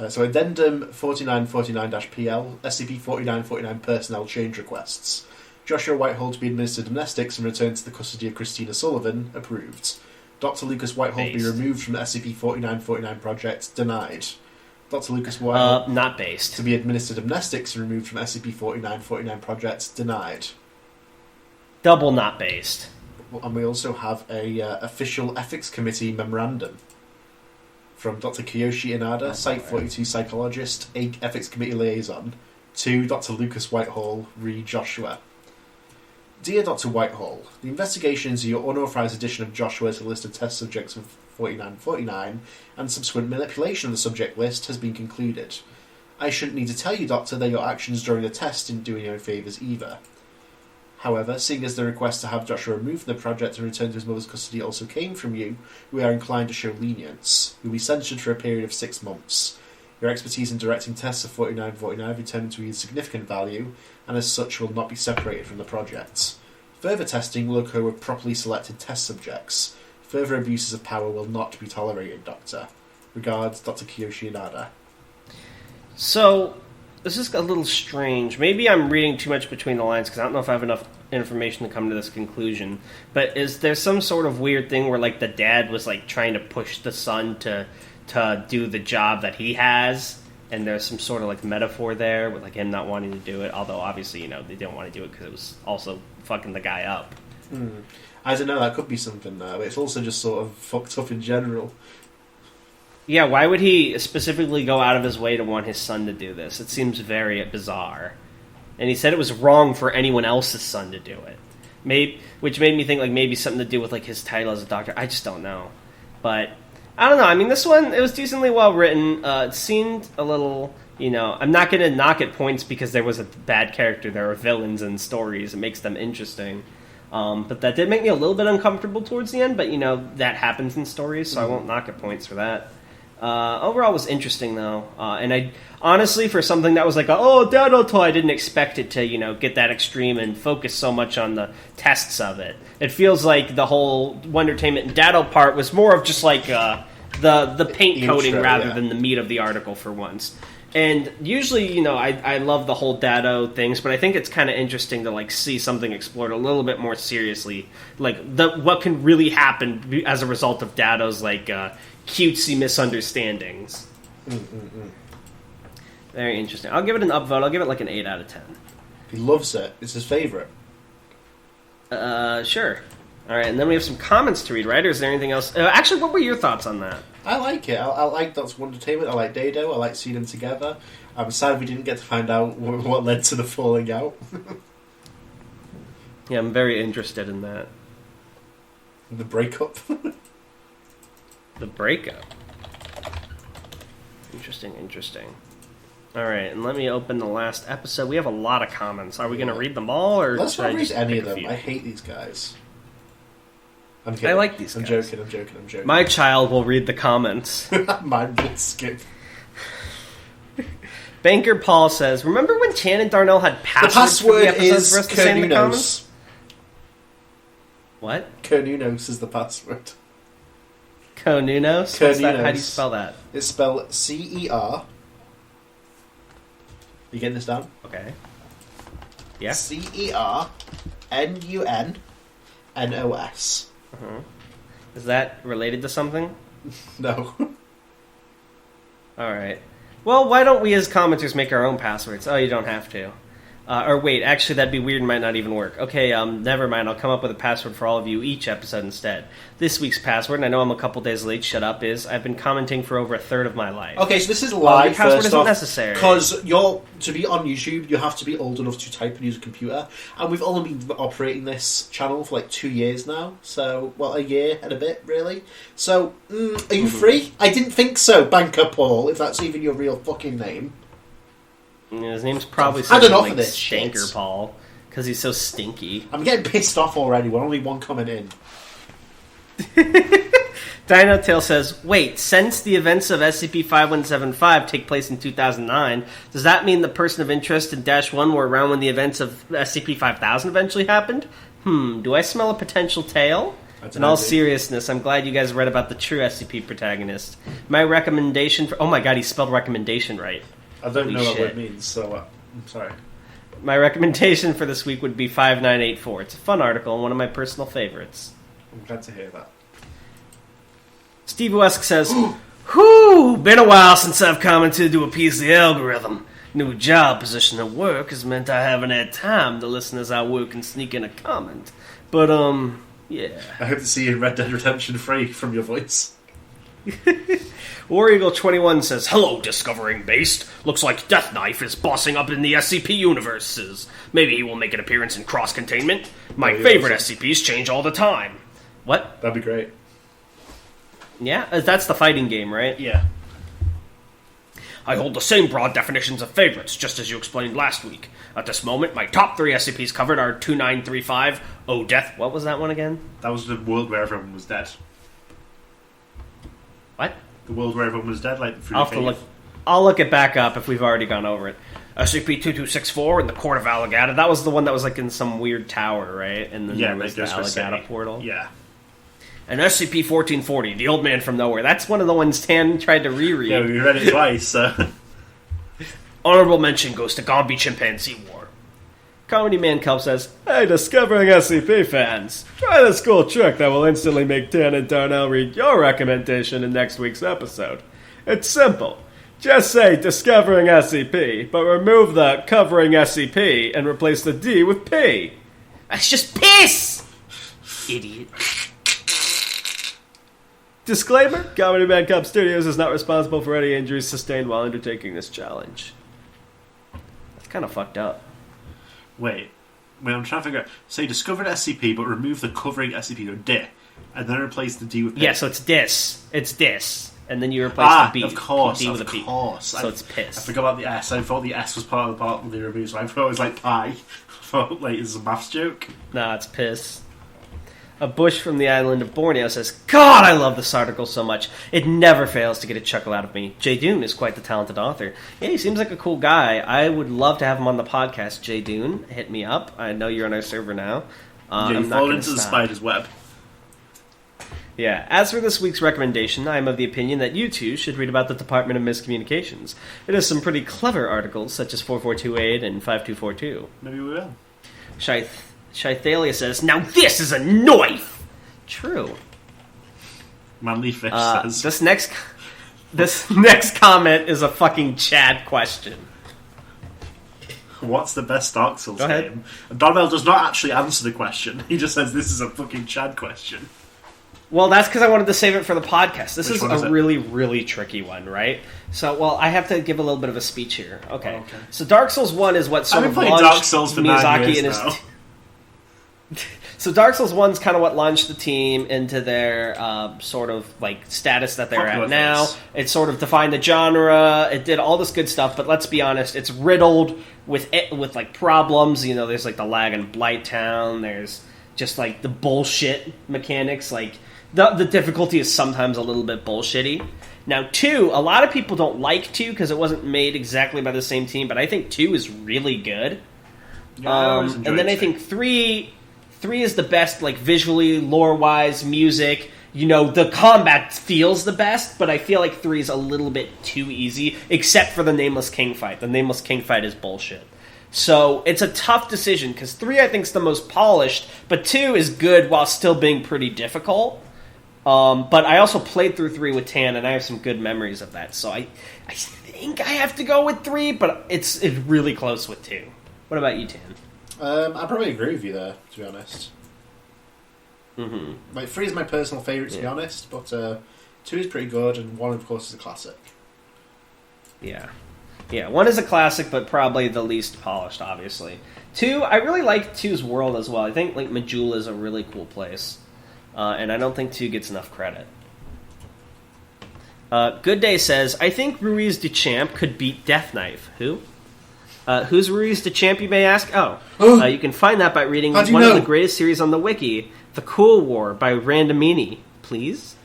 So Addendum 4949-PL, SCP-4949 personnel change requests. Joshua Whitehall to be administered amnestics and returned to the custody of Christina Sullivan, approved. Dr. Lucas Whitehall to be removed from the SCP-4949 project, denied. Dr. Lucas Whitehall not based. to be administered amnestics and removed from SCP-4949 project, denied. Double not based. And we also have a official ethics committee memorandum from Dr. Kiyoshi Inada, Site-42 psychologist, ethics committee liaison, to Dr. Lucas Whitehall, re Joshua. Dear Dr. Whitehall, the investigation into your unauthorized addition of Joshua to the list of test subjects of 4949 and subsequent manipulation of the subject list has been concluded. I shouldn't need to tell you, Doctor, that your actions during the test didn't do you any favours either. However, seeing as the request to have Joshua removed from the project and returned to his mother's custody also came from you, we are inclined to show lenience. You'll be censured for a period of 6 months. Your expertise in directing tests of 4949 determined to be of significant value, and as such will not be separated from the project. Further testing will occur with properly selected test subjects. Further abuses of power will not be tolerated, Doctor. Regards, Dr. Kiyoshi Inada. So, this is a little strange. Maybe I'm reading too much between the lines because I don't know if I have enough information to come to this conclusion. But is there some sort of weird thing where, like, the dad was, like, trying to push the son to do the job that he has? And there's some sort of, like, metaphor there with, like, him not wanting to do it. Although, obviously, you know, they didn't want to do it because it was also fucking the guy up. I don't know, that could be something there, but it's also just sort of fucked up in general. Yeah, why would he specifically go out of his way to want his son to do this? It seems very bizarre. And he said it was wrong for anyone else's son to do it. Which made me think like maybe something to do with like his title as a doctor. I just don't know. But, I don't know. I mean, this one, it was decently well written. It seemed a little, you know... I'm not going to knock it points because there was a bad character. There are villains in stories. It makes them interesting. But that did make me a little bit uncomfortable towards the end. But, you know, that happens in stories, so I won't knock it points for that. Overall, it was interesting, though. And I honestly, for something that was like, dado toy, I didn't expect it to, you know, get that extreme and focus so much on the tests of it. It feels like the whole Wondertainment and dado part was more of just like, the paint The coating intro, rather yeah. than the meat of the article for once. And usually, you know, I love the whole dado things, but I think it's kind of interesting to like see something explored a little bit more seriously, like what can really happen as a result of dados, like cutesy misunderstandings. Very interesting. I'll give it an upvote. I'll give it like an 8 out of 10. He loves it. It's his favourite. Sure. All right, and then we have some comments to read, right? Or is there anything else? Actually, what were your thoughts on that? I like it. I like That's Wondertainment. I like Dado. I like seeing them together. I'm sad we didn't get to find out what led to the falling out. Yeah, I'm very interested in that. The breakup. The breakup. Interesting. All right, and let me open the last episode. We have a lot of comments. Are we going to read them all, or Let's should not I read just any pick of a them. few? I hate these guys. I'm kidding. I like these I'm guys. joking. My child will read the comments. Mine will skip. Banker Paul says, "Remember when Chan and Darnell had The passwords for the password episodes is for us to say in the comments?" Kernunos. What? Kernunos is the password. Konunos? What's that? How do you spell that? It's spelled C-E-R. You getting this down? Okay. Yeah. C-E-R-N-U-N-N-O-S. Is that related to something? No. All right. Well, why don't we as commenters make our own passwords? Oh, you don't have to. Or wait, actually, that'd be weird and might not even work. Okay, never mind. I'll come up with a password for all of you each episode instead. This week's password, and I know I'm a couple days late, shut up, is I've been commenting for over a third of my life. Okay, so this is live. Your password first isn't off, necessary. Because to be on YouTube, you have to be old enough to type and use a computer. And we've only been operating this channel for like 2 years now. So, well, a year and a bit, really. So, are you free? I didn't think so, Banker Paul, if that's even your real fucking name. Yeah, his name's probably I don't something know like for this Shanker shit. Paul, because he's so stinky. I'm getting pissed off already. We're only one coming in. Dino Tail says, wait, since the events of SCP-5175 take place in 2009, does that mean the person of interest in Dash 1 were around when the events of SCP-5000 eventually happened? Do I smell a potential tale? In all seriousness, I'm glad you guys read about the true SCP protagonist. My recommendation for... Oh my god, he spelled recommendation right. I don't Holy know what shit. it means, so I'm sorry. My recommendation for this week would be 5984. It's a fun article and one of my personal favorites. I'm glad to hear that. Steve Wesk says, whew, been a while since I've commented to appease the algorithm. New job position at work has meant I haven't had time to listen as I work and sneak in a comment. But, yeah. I hope to see you in Red Dead Redemption 3 from your voice. War Eagle 21 says, hello, Discovering Based. Looks like Death Knife is bossing up in the SCP universes. Maybe he will make an appearance in Cross Containment. My favorite SCPs change all the time. What? That'd be great. Yeah, that's the fighting game, right? Yeah. I hold the same broad definitions of favorites, just as you explained last week. At this moment, my top 3 SCPs covered are 2935, Oh Death... What was that one again? That was the world where everyone was dead. What? The world where everyone was dead, like through I'll the have to cave. look. I'll look it back up if we've already gone over it. SCP-2264 in the Court of Allegata. That was the one that was like in some weird tower, right? And then there was the goes for Allegata city. portal. Yeah. And SCP-1440, the Old Man from Nowhere. That's one of the ones Tan tried to reread. Yeah, we read it twice, so... Honorable mention goes to Gombi Chimpanzee War. Comedy Man Kelp says, hey, Discovering SCP fans, try this cool trick that will instantly make Dan and Darnell read your recommendation in next week's episode. It's simple. Just say Discovering SCP, but remove the Covering SCP and replace the D with P. That's just piss! Idiot. Disclaimer, Comedy Man Kelp Studios is not responsible for any injuries sustained while undertaking this challenge. That's kind of fucked up. Wait, I'm trying to figure out... Say discovered SCP, but remove the covering SCP, or D, and then replace the D with P. Yeah, so it's dis. It's dis. And then you replace the B. of course, D with a P. So it's piss. I forgot about the S. I thought the S was part of the part they removed, so I thought it was like pie. I thought, like, it's a maths joke. Nah, it's piss. A bush from the island of Borneo says, God, I love this article so much. It never fails to get a chuckle out of me. Jay Dune is quite the talented author. Yeah, he seems like a cool guy. I would love to have him on the podcast. Jay Dune, hit me up. I know you're on our server now. Yeah, you fall into the spider's web. Yeah. As for this week's recommendation, I am of the opinion that you two should read about the Department of Miscommunications. It has some pretty clever articles, such as 4428 and 5242. Maybe we will. Shythalia says, "Now this is a knife!" True. Manly Fish says... This next comment is a fucking Chad question. What's the best Dark Souls Go ahead. game? And Donmel does not actually answer the question. He just says this is a fucking Chad question. Well, that's because I wanted to save it for the podcast. This Which is one is a it? really, really tricky one, right? So, well, I have to give a little bit of a speech here. Okay. Oh, okay. So Dark Souls 1 is what sort I've of been playing launched Dark Souls for 9 Miyazaki years and his... now. So Dark Souls 1 is kind of what launched the team into their sort of like status that they're Popular at now. phase. It sort of defined the genre. It did all this good stuff, but let's be honest, it's riddled with like problems. You know, there's like the lag in Blighttown. There's just like the bullshit mechanics. Like the difficulty is sometimes a little bit bullshitty. Now 2, a lot of people don't like 2 because it wasn't made exactly by the same team, but I think 2 is really good. Yeah, I always enjoyed And then I 2. think 3 is the best, like, visually, lore-wise, music. You know, the combat feels the best, but I feel like 3 is a little bit too easy, except for the Nameless King fight. The Nameless King fight is bullshit. So, it's a tough decision, because 3, I think, is the most polished, but 2 is good while still being pretty difficult. But I also played through 3 with Tan, and I have some good memories of that. So, I think I have to go with 3, but it's really close with 2. What about you, Tan? I probably agree with you there, to be honest. Mm-hmm. Like 3 is my personal favourite, to be honest, but 2 is pretty good, and 1, of course, is a classic. Yeah. Yeah, 1 is a classic, but probably the least polished, obviously. 2, I really like 2's world as well. I think like Majula is a really cool place. And I don't think 2 gets enough credit. Good Day says, I think Ruiz Duchamp could beat Death Knife. Who? Who's Ruiz Duchamp, you may ask? You can find that by reading How'd you one know? of the greatest series on the wiki, The Cool War by Randomini. Please?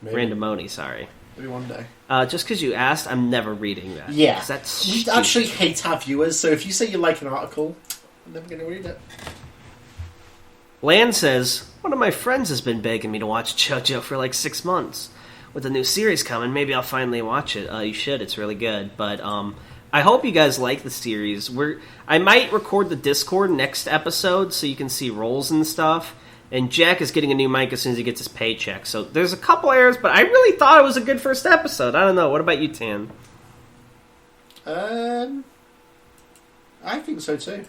Maybe. Randomoni, sorry. Maybe one day. Just because you asked, I'm never reading that. Yeah. 'Cause that's We stupid. actually hate our viewers, so if you say you like an article, I'm never going to read it. Land says, one of my friends has been begging me to watch JoJo for like 6 months. With the new series coming, maybe I'll finally watch it. You should, it's really good. But I hope you guys like the series. I might record the Discord next episode so you can see roles and stuff. And Jack is getting a new mic as soon as he gets his paycheck. So there's a couple errors, but I really thought it was a good first episode. I don't know. What about you, Tan? I think so too.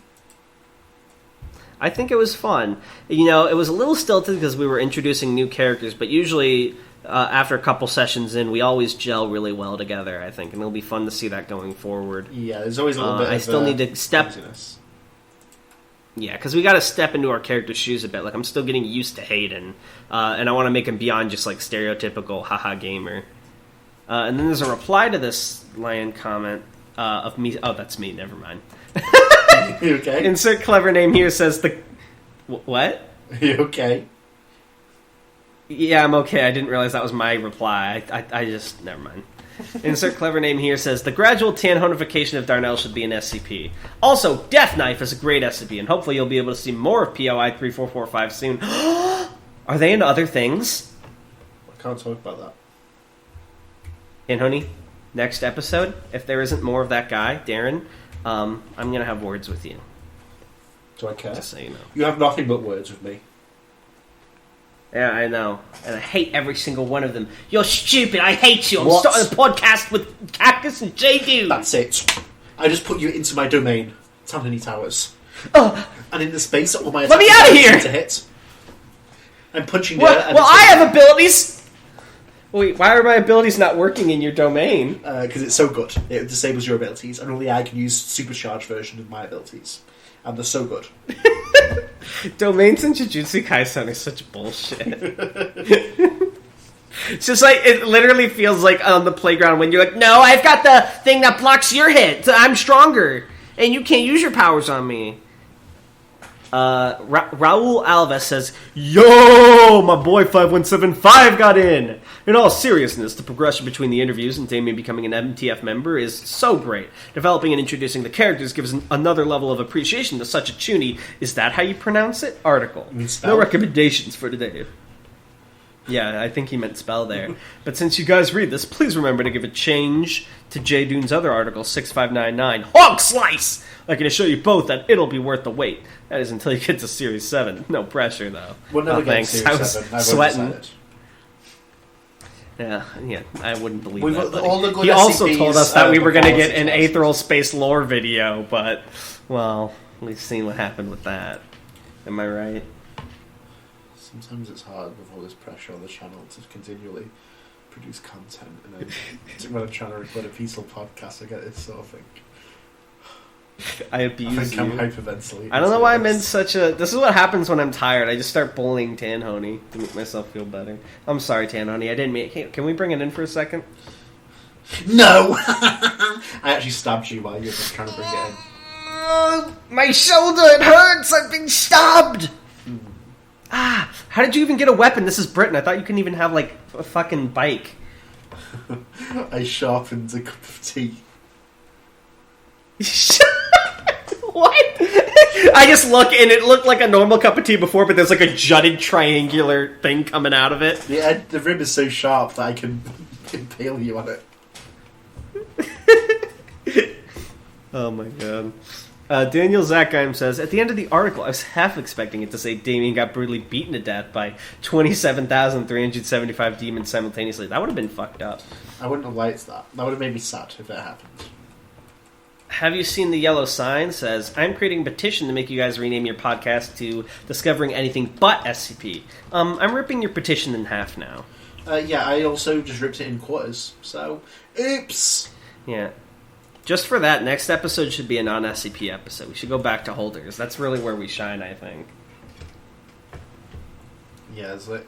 I think it was fun. You know, it was a little stilted because we were introducing new characters, but usually after a couple sessions in, we always gel really well together, I think, and it'll be fun to see that going forward. Yeah, there's always a little bit I of still need to step... craziness. Yeah, because we got to step into our character's shoes a bit. Like, I'm still getting used to Hayden, and I want to make him beyond just, like, stereotypical haha gamer. And then there's a reply to this Lion comment of me... Oh, that's me, never mind. You okay? Insert clever name here says the... What? You okay? Yeah, I'm okay. I didn't realize that was my reply. I just... Never mind. Insert clever name here says, the gradual tan-honification of Darnell should be an SCP. Also, Death Knife is a great SCP, and hopefully you'll be able to see more of POI 3445 soon. Are they in other things? I can't talk about that. And honey, next episode, if there isn't more of that guy, Darren, I'm going to have words with you. Do I care? Just so you know. You have nothing but words with me. Yeah, I know. And I hate every single one of them. You're stupid. I hate you. I'm What? starting a podcast with Cactus and J-Dude. That's it. I just put you into my domain. Tanhony Towers. And in the space that all my Let me attacks out of are here! to hit. I'm punching Well, dirt. I have abilities. Wait, why are my abilities not working in your domain? Because it's so good. It disables your abilities, and only I can use supercharged version of my abilities. And they're so good. Domains in Jujutsu Kaisen are such bullshit. It's just like, it literally feels like on the playground when you're like, no, I've got the thing that blocks your hit. I'm stronger. And you can't use your powers on me. Raul Alves says, yo, my boy 5175 got in. In all seriousness, the progression between the interviews and Damien becoming an MTF member is so great. Developing and introducing the characters gives another level of appreciation to such a chuny. Is that how you pronounce it? Article. No recommendations for today. Yeah, I think he meant spell there. But since you guys read this, please remember to give a change to J. Dune's other article, 6599. Hog Slice! I can assure you both that it'll be worth the wait. That is until you get to Series 7. No pressure, though. We'll never get to thanks. I Series was 7. I've sweating. decided. Yeah, I wouldn't believe We've that. got all the good He also SCPs, told us that we were going to before get an 6 Aetheral Space lore video, but, well, we've seen what happened with that. Am I right? Sometimes it's hard with all this pressure on the channel to continually produce content, and then when I'm trying to record a peaceful podcast, I get this sort of thing. I abuse I think you. I'm hyperventilating. I don't know why I'm in such a... This is what happens when I'm tired. I just start bullying Tanhoney to make myself feel better. I'm sorry, Tanhoney. I didn't mean... Can we bring it in for a second? No! I actually stabbed you while you were just trying to bring it in. My shoulder, it hurts! I've been stabbed! Ah, how did you even get a weapon? This is Britain. I thought you couldn't even have, like, a fucking bike. I sharpened a cup of tea. What? I just look, and it looked like a normal cup of tea before, but there's, like, a jutted triangular thing coming out of it. The rib is so sharp that I can impale you on it. Oh my god. Daniel Zackheim says, at the end of the article, I was half expecting it to say Damien got brutally beaten to death by 27,375 demons simultaneously. That would have been fucked up. I wouldn't have liked that. That would have made me sad if it happened. Have you seen the yellow sign? Says, I'm creating a petition to make you guys rename your podcast to Discovering Anything But SCP. I'm ripping your petition in half now. Yeah, I also just ripped it in quarters, so... Oops! Yeah. Just for that, next episode should be a non-SCP episode. We should go back to holders. That's really where we shine, I think. Yeah, it's like...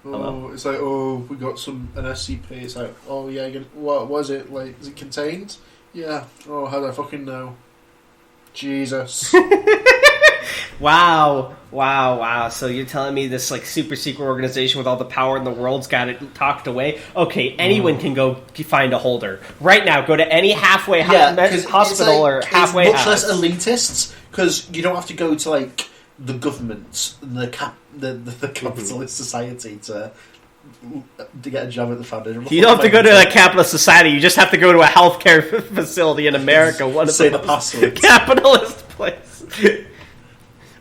Hello? It's like, we got an SCP. It's like, yeah, what was it? Like, is it contained? Yeah. Oh, how do I fucking know? Jesus. Wow. So you're telling me this, like, super secret organization with all the power in the world's got it tucked away? Okay, anyone can go find a holder. Right now, go to any halfway hospital or halfway house. It's house. much less elitist, because you don't have to go to, like, the government, the capitalist society to get a job at the foundation. You don't have to go to a capitalist society. You just have to go to a healthcare facility in America. One of Say the the password. capitalist place.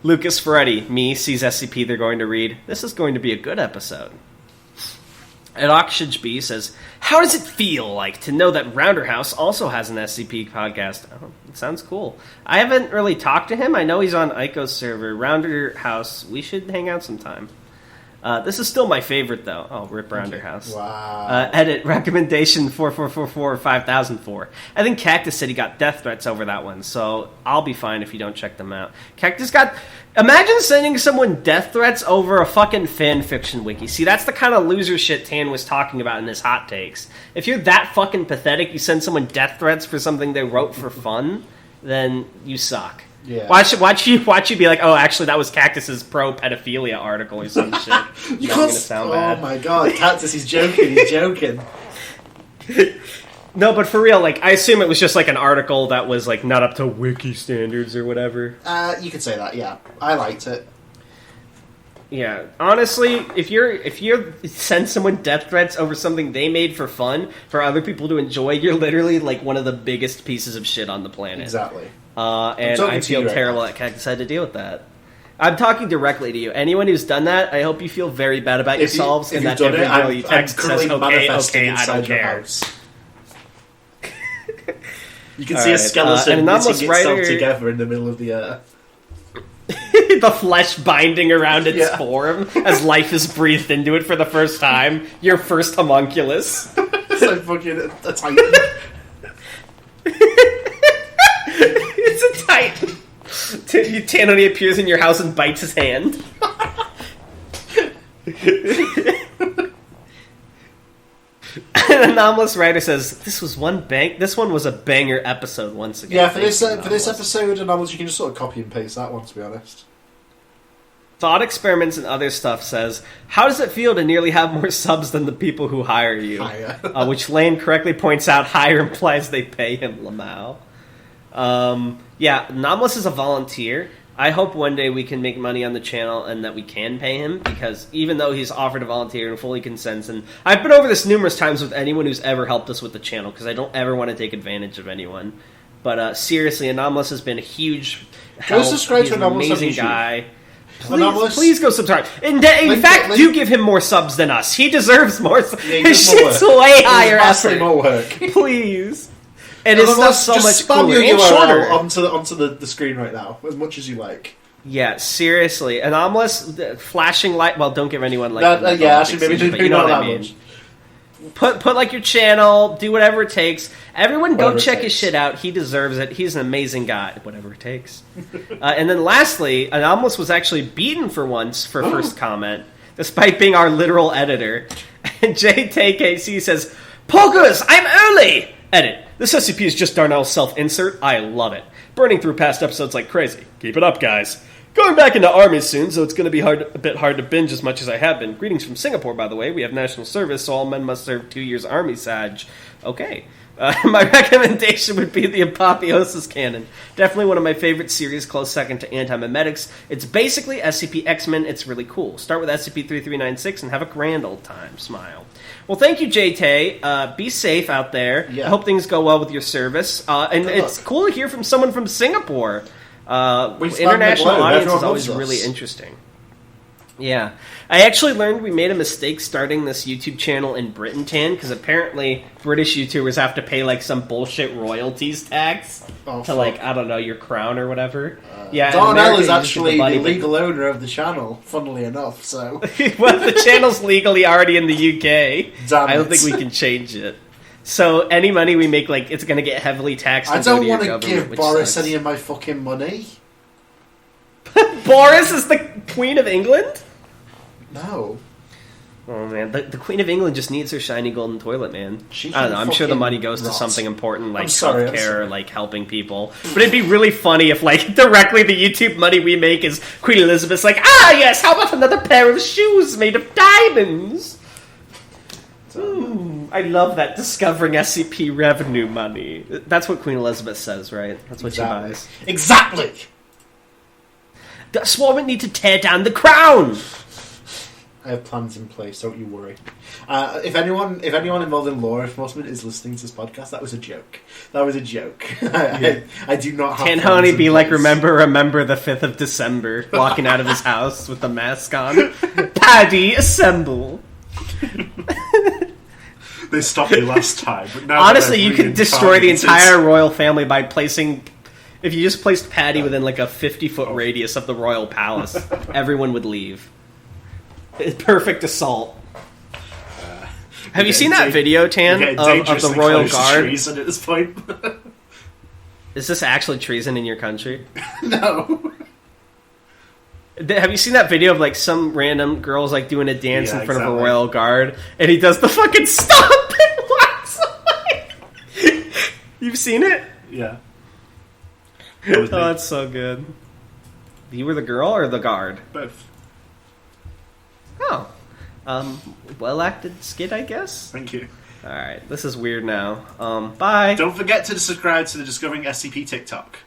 Lucas Ferretti, sees SCP. They're going to read. This is going to be a good episode. And Oxidge B says, how does it feel like to know that Rounder House also has an SCP podcast? Oh, it sounds cool. I haven't really talked to him. I know he's on Ico's server. Rounder House, we should hang out sometime. This is still my favorite, though. Oh, rip Rounder House. Wow. Edit, recommendation 4444-5004. I think Cactus said he got death threats over that one, so I'll be fine if you don't check them out. Cactus got... Imagine sending someone death threats over a fucking fan fiction wiki. See, that's the kind of loser shit Tan was talking about in his hot takes. If you're that fucking pathetic, you send someone death threats for something they wrote for fun, then you suck. Yeah. Watch you be like, oh, actually, that was Cactus's pro-pedophilia article or some shit. You Not can't... gonna sound bad. Oh my god, Cactus, he's joking. No, but for real, like, I assume it was just like an article that was like not up to wiki standards or whatever. You could say that, yeah. I liked it. Yeah, honestly, if you send someone death threats over something they made for fun for other people to enjoy, you're literally like one of the biggest pieces of shit on the planet. Exactly. And I feel terrible that Cactus had to deal with that. I'm talking directly to you. Anyone who's done that, I hope you feel very bad about yourselves, and that every girl you text says, okay, I don't care. You can see a skeleton knitting itself writer... together in the middle of the earth. The flesh binding around its form as life is breathed into it for the first time. Your first homunculus. It's like fucking a titan. It's a titan. Tanony appears in your house and bites his hand. AnAnomalousWriter says this one was a banger episode once again. Yeah, for this episode, Anomalous, you can just sort of copy and paste that one, to be honest. Thought Experiments and Other Stuff says, how does it feel to nearly have more subs than the people who hire you? Hire. Which Lane correctly points out hire implies they pay him, Lamau. Yeah, Anomalous is a volunteer. I hope one day we can make money on the channel and that we can pay him, because even though he's offered to volunteer and fully consents, and I've been over this numerous times with anyone who's ever helped us with the channel, because I don't ever want to take advantage of anyone. But seriously, Anomalous has been a huge help. Go subscribe He's to an Anomalous on amazing YouTube. Please, Anomalous. please go subscribe. In fact, you give him more subs than us. He deserves more. Yeah, His shit's way higher vastly effort. more work. Please. And his stuff's so much spam cooler your and URL shorter. onto the screen right now, as much as you like. Yeah, seriously. Anomalous, flashing light. Well, don't give anyone like. Yeah, actually, maybe but you know not what I that mean. much. Put like your channel, do whatever it takes. Everyone go Whatever it check his takes. shit out. He deserves it. He's an amazing guy. Whatever it takes. And then lastly, Anomalous was actually beaten for once for first comment, despite being our literal editor. And JTKC says, Poggers, I'm early! Edit. This SCP is just Darnell's self-insert. I love it. Burning through past episodes like crazy. Keep it up, guys. Going back into army soon, so it's going to be a bit hard to binge as much as I have been. Greetings from Singapore, by the way. We have national service, so all men must serve 2 years army, Sag. Okay. My recommendation would be the Apotheosis Canon. Definitely one of my favorite series, close second to Anti-Memetics. It's basically SCP X-Men. It's really cool. Start with SCP-3396 and have a grand old time. Smile. Well, thank you, JT. Be safe out there. Yeah. I hope things go well with your service. And Good it's luck. cool to hear from someone from Singapore. We span the International globe. audience Everyone is always loves us. really interesting. Yeah. I actually learned we made a mistake starting this YouTube channel in Britain, because apparently British YouTubers have to pay like some bullshit royalties tax Oh, to fuck. like, I don't know, your crown or whatever. Yeah, in Darnell America, is you just get actually money, the but- legal owner of the channel, funnily enough, so... well, the channel's legally already in the UK. Damn I don't it. think we can change it. So any money we make, like, it's going to get heavily taxed. I and go don't your want to government, give which Boris sucks. any of my fucking money. Boris is the Queen of England? No. Oh man, the Queen of England just needs her shiny golden toilet, man. She I don't know. can I'm sure the fucking money goes to rot. something important like I'm sorry. healthcare or like helping people. But it'd be really funny if like directly the YouTube money we make is Queen Elizabeth's like, yes, how about another pair of shoes made of diamonds? Ooh, I love that discovering SCP revenue money. That's what Queen Elizabeth says, right? That's what she buys. Exactly! The Swarmant need to tear down the crown! I have plans in place, don't you worry. If anyone involved in law enforcement is listening to this podcast, that was a joke. That was a joke. I do not have plans Tanhoney in be like, place. remember the 5th of December, walking out of his house with the mask on. Paddy, assemble. They stopped you last time, but now Honestly, they're you could destroy the reincarnated. entire royal family by placing... If you just placed Paddy within like a 50-foot radius of the royal palace, everyone would leave. Perfect assault. Have you seen that video, Tan, You're getting of the dangerously Royal close to Guard? treason at this point. Is this actually treason in your country? No. Have you seen that video of like some random girls like doing a dance Yeah, in front of a exactly. royal guard, and he does the fucking stomp and walks away? You've seen it? Yeah. Oh, that's so good. You were the girl or the guard? Both. Oh, well acted skit, I guess. Thank you. All right, this is weird now. Bye. Don't forget to subscribe to the Discovering SCP TikTok.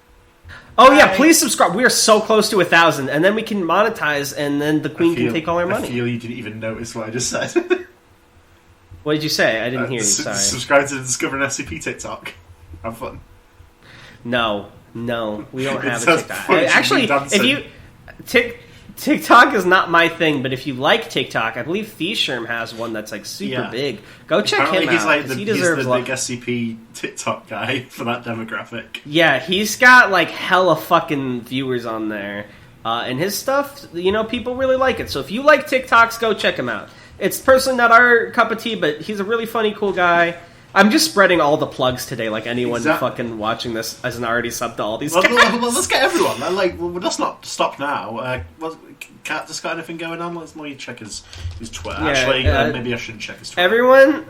Oh yeah, please subscribe. We are so close to 1,000, and then we can monetize, and then the queen can take all our I money. feel you didn't even notice what I just said. What did you say? I didn't hear you. Sorry. Subscribe to the Discovering SCP TikTok. Have fun. No, we don't have It's a a TikTok. bunch of Actually, dancing. if you TikTok is not my thing, but if you like TikTok, I believe Thiesherm has one that's like super Yeah. big. Go check Apparently him he's out. like 'cause the, he he's deserves the love. big SCP TikTok guy for that demographic. Yeah, he's got like hella fucking viewers on there. And his stuff, people really like it. So if you like TikToks, go check him out. It's personally not our cup of tea, but he's a really funny, cool guy. I'm just spreading all the plugs today, like anyone fucking watching this hasn't already subbed to all these guys. Well, let's get everyone. Let's not stop now. Cat just got anything going on? Let's maybe check his Twitter. Yeah, Actually, maybe I shouldn't check his Twitter. Everyone,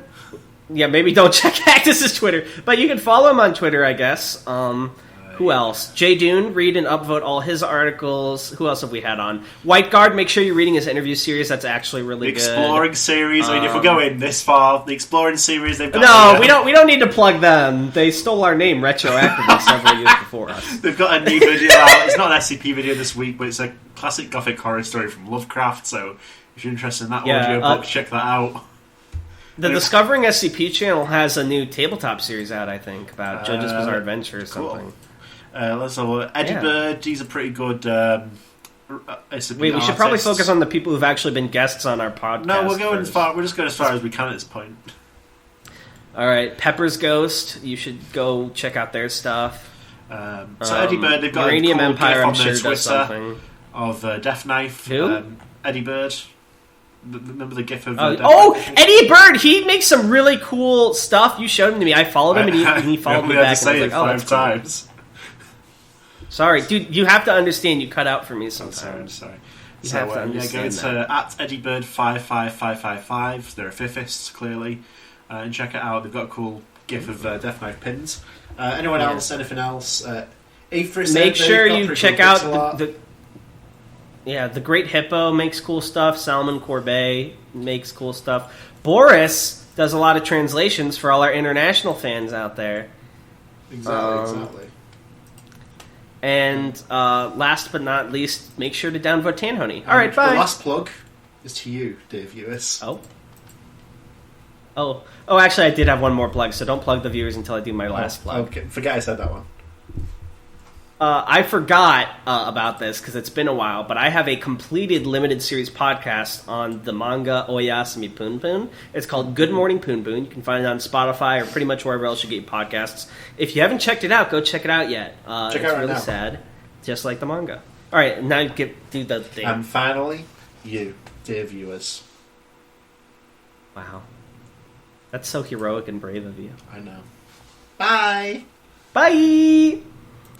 yeah, maybe don't check Cactus's Twitter, but you can follow him on Twitter, I guess. Who else? Jay Dune, read and upvote all his articles. Who else have we had on? White Guard, make sure you're reading his interview series. That's actually really good. The Exploring series. I mean, if we're going this far, the Exploring series, they've got... No, we don't need to plug them. They stole our name retroactively several years before us. They've got a new video out. It's not an SCP video this week, but it's a classic gothic horror story from Lovecraft, so if you're interested in that audio book, check that out. The Discovering SCP channel has a new tabletop series out, I think, about JoJo's Bizarre Adventure or something. Let's have a look. Eddie Bird, he's a pretty good SCP Wait, we should probably focus on the people who've actually been guests on our podcast. No, we're going as far. We're just going as far as we can at this point. All right, Pepper's Ghost. You should go check out their stuff. So Eddie Bird, they've got Uranium a cool Empire, GIF I'm on sure, their does Twitter something. of Death Knife. Who? Eddie Bird. Remember the GIF of Eddie Bird! He makes some really cool stuff. You showed him to me. I followed him, and he followed me back. I had to say it 5 times. Cool. Sorry, dude. You have to understand. You cut out for me sometimes. Sorry. You have to understand go to at Eddie Bird 55555. They're a fifist, clearly, and check it out. They've got a cool GIF of Death Knife pins. Anyone else? Anything else? Make sure you check out the Great Hippo makes cool stuff. Salman Courbet makes cool stuff. Boris does a lot of translations for all our international fans out there. Exactly. And last but not least, make sure to downvote Tanhoney. All right, bye. The last plug is to you, dear viewers. Oh, actually, I did have one more plug, so don't plug the viewers until I do my last plug. Okay, forget I said that one. I forgot about this because it's been a while, but I have a completed limited series podcast on the manga Oyasumi Poon Poon. It's called Good Morning Poon Poon. You can find it on Spotify or pretty much wherever else you get your podcasts. If you haven't checked it out, go check it out yet. It's really sad, just like the manga. All right, now do the thing. And finally, you, dear viewers. Wow. That's so heroic and brave of you. I know. Bye! Bye!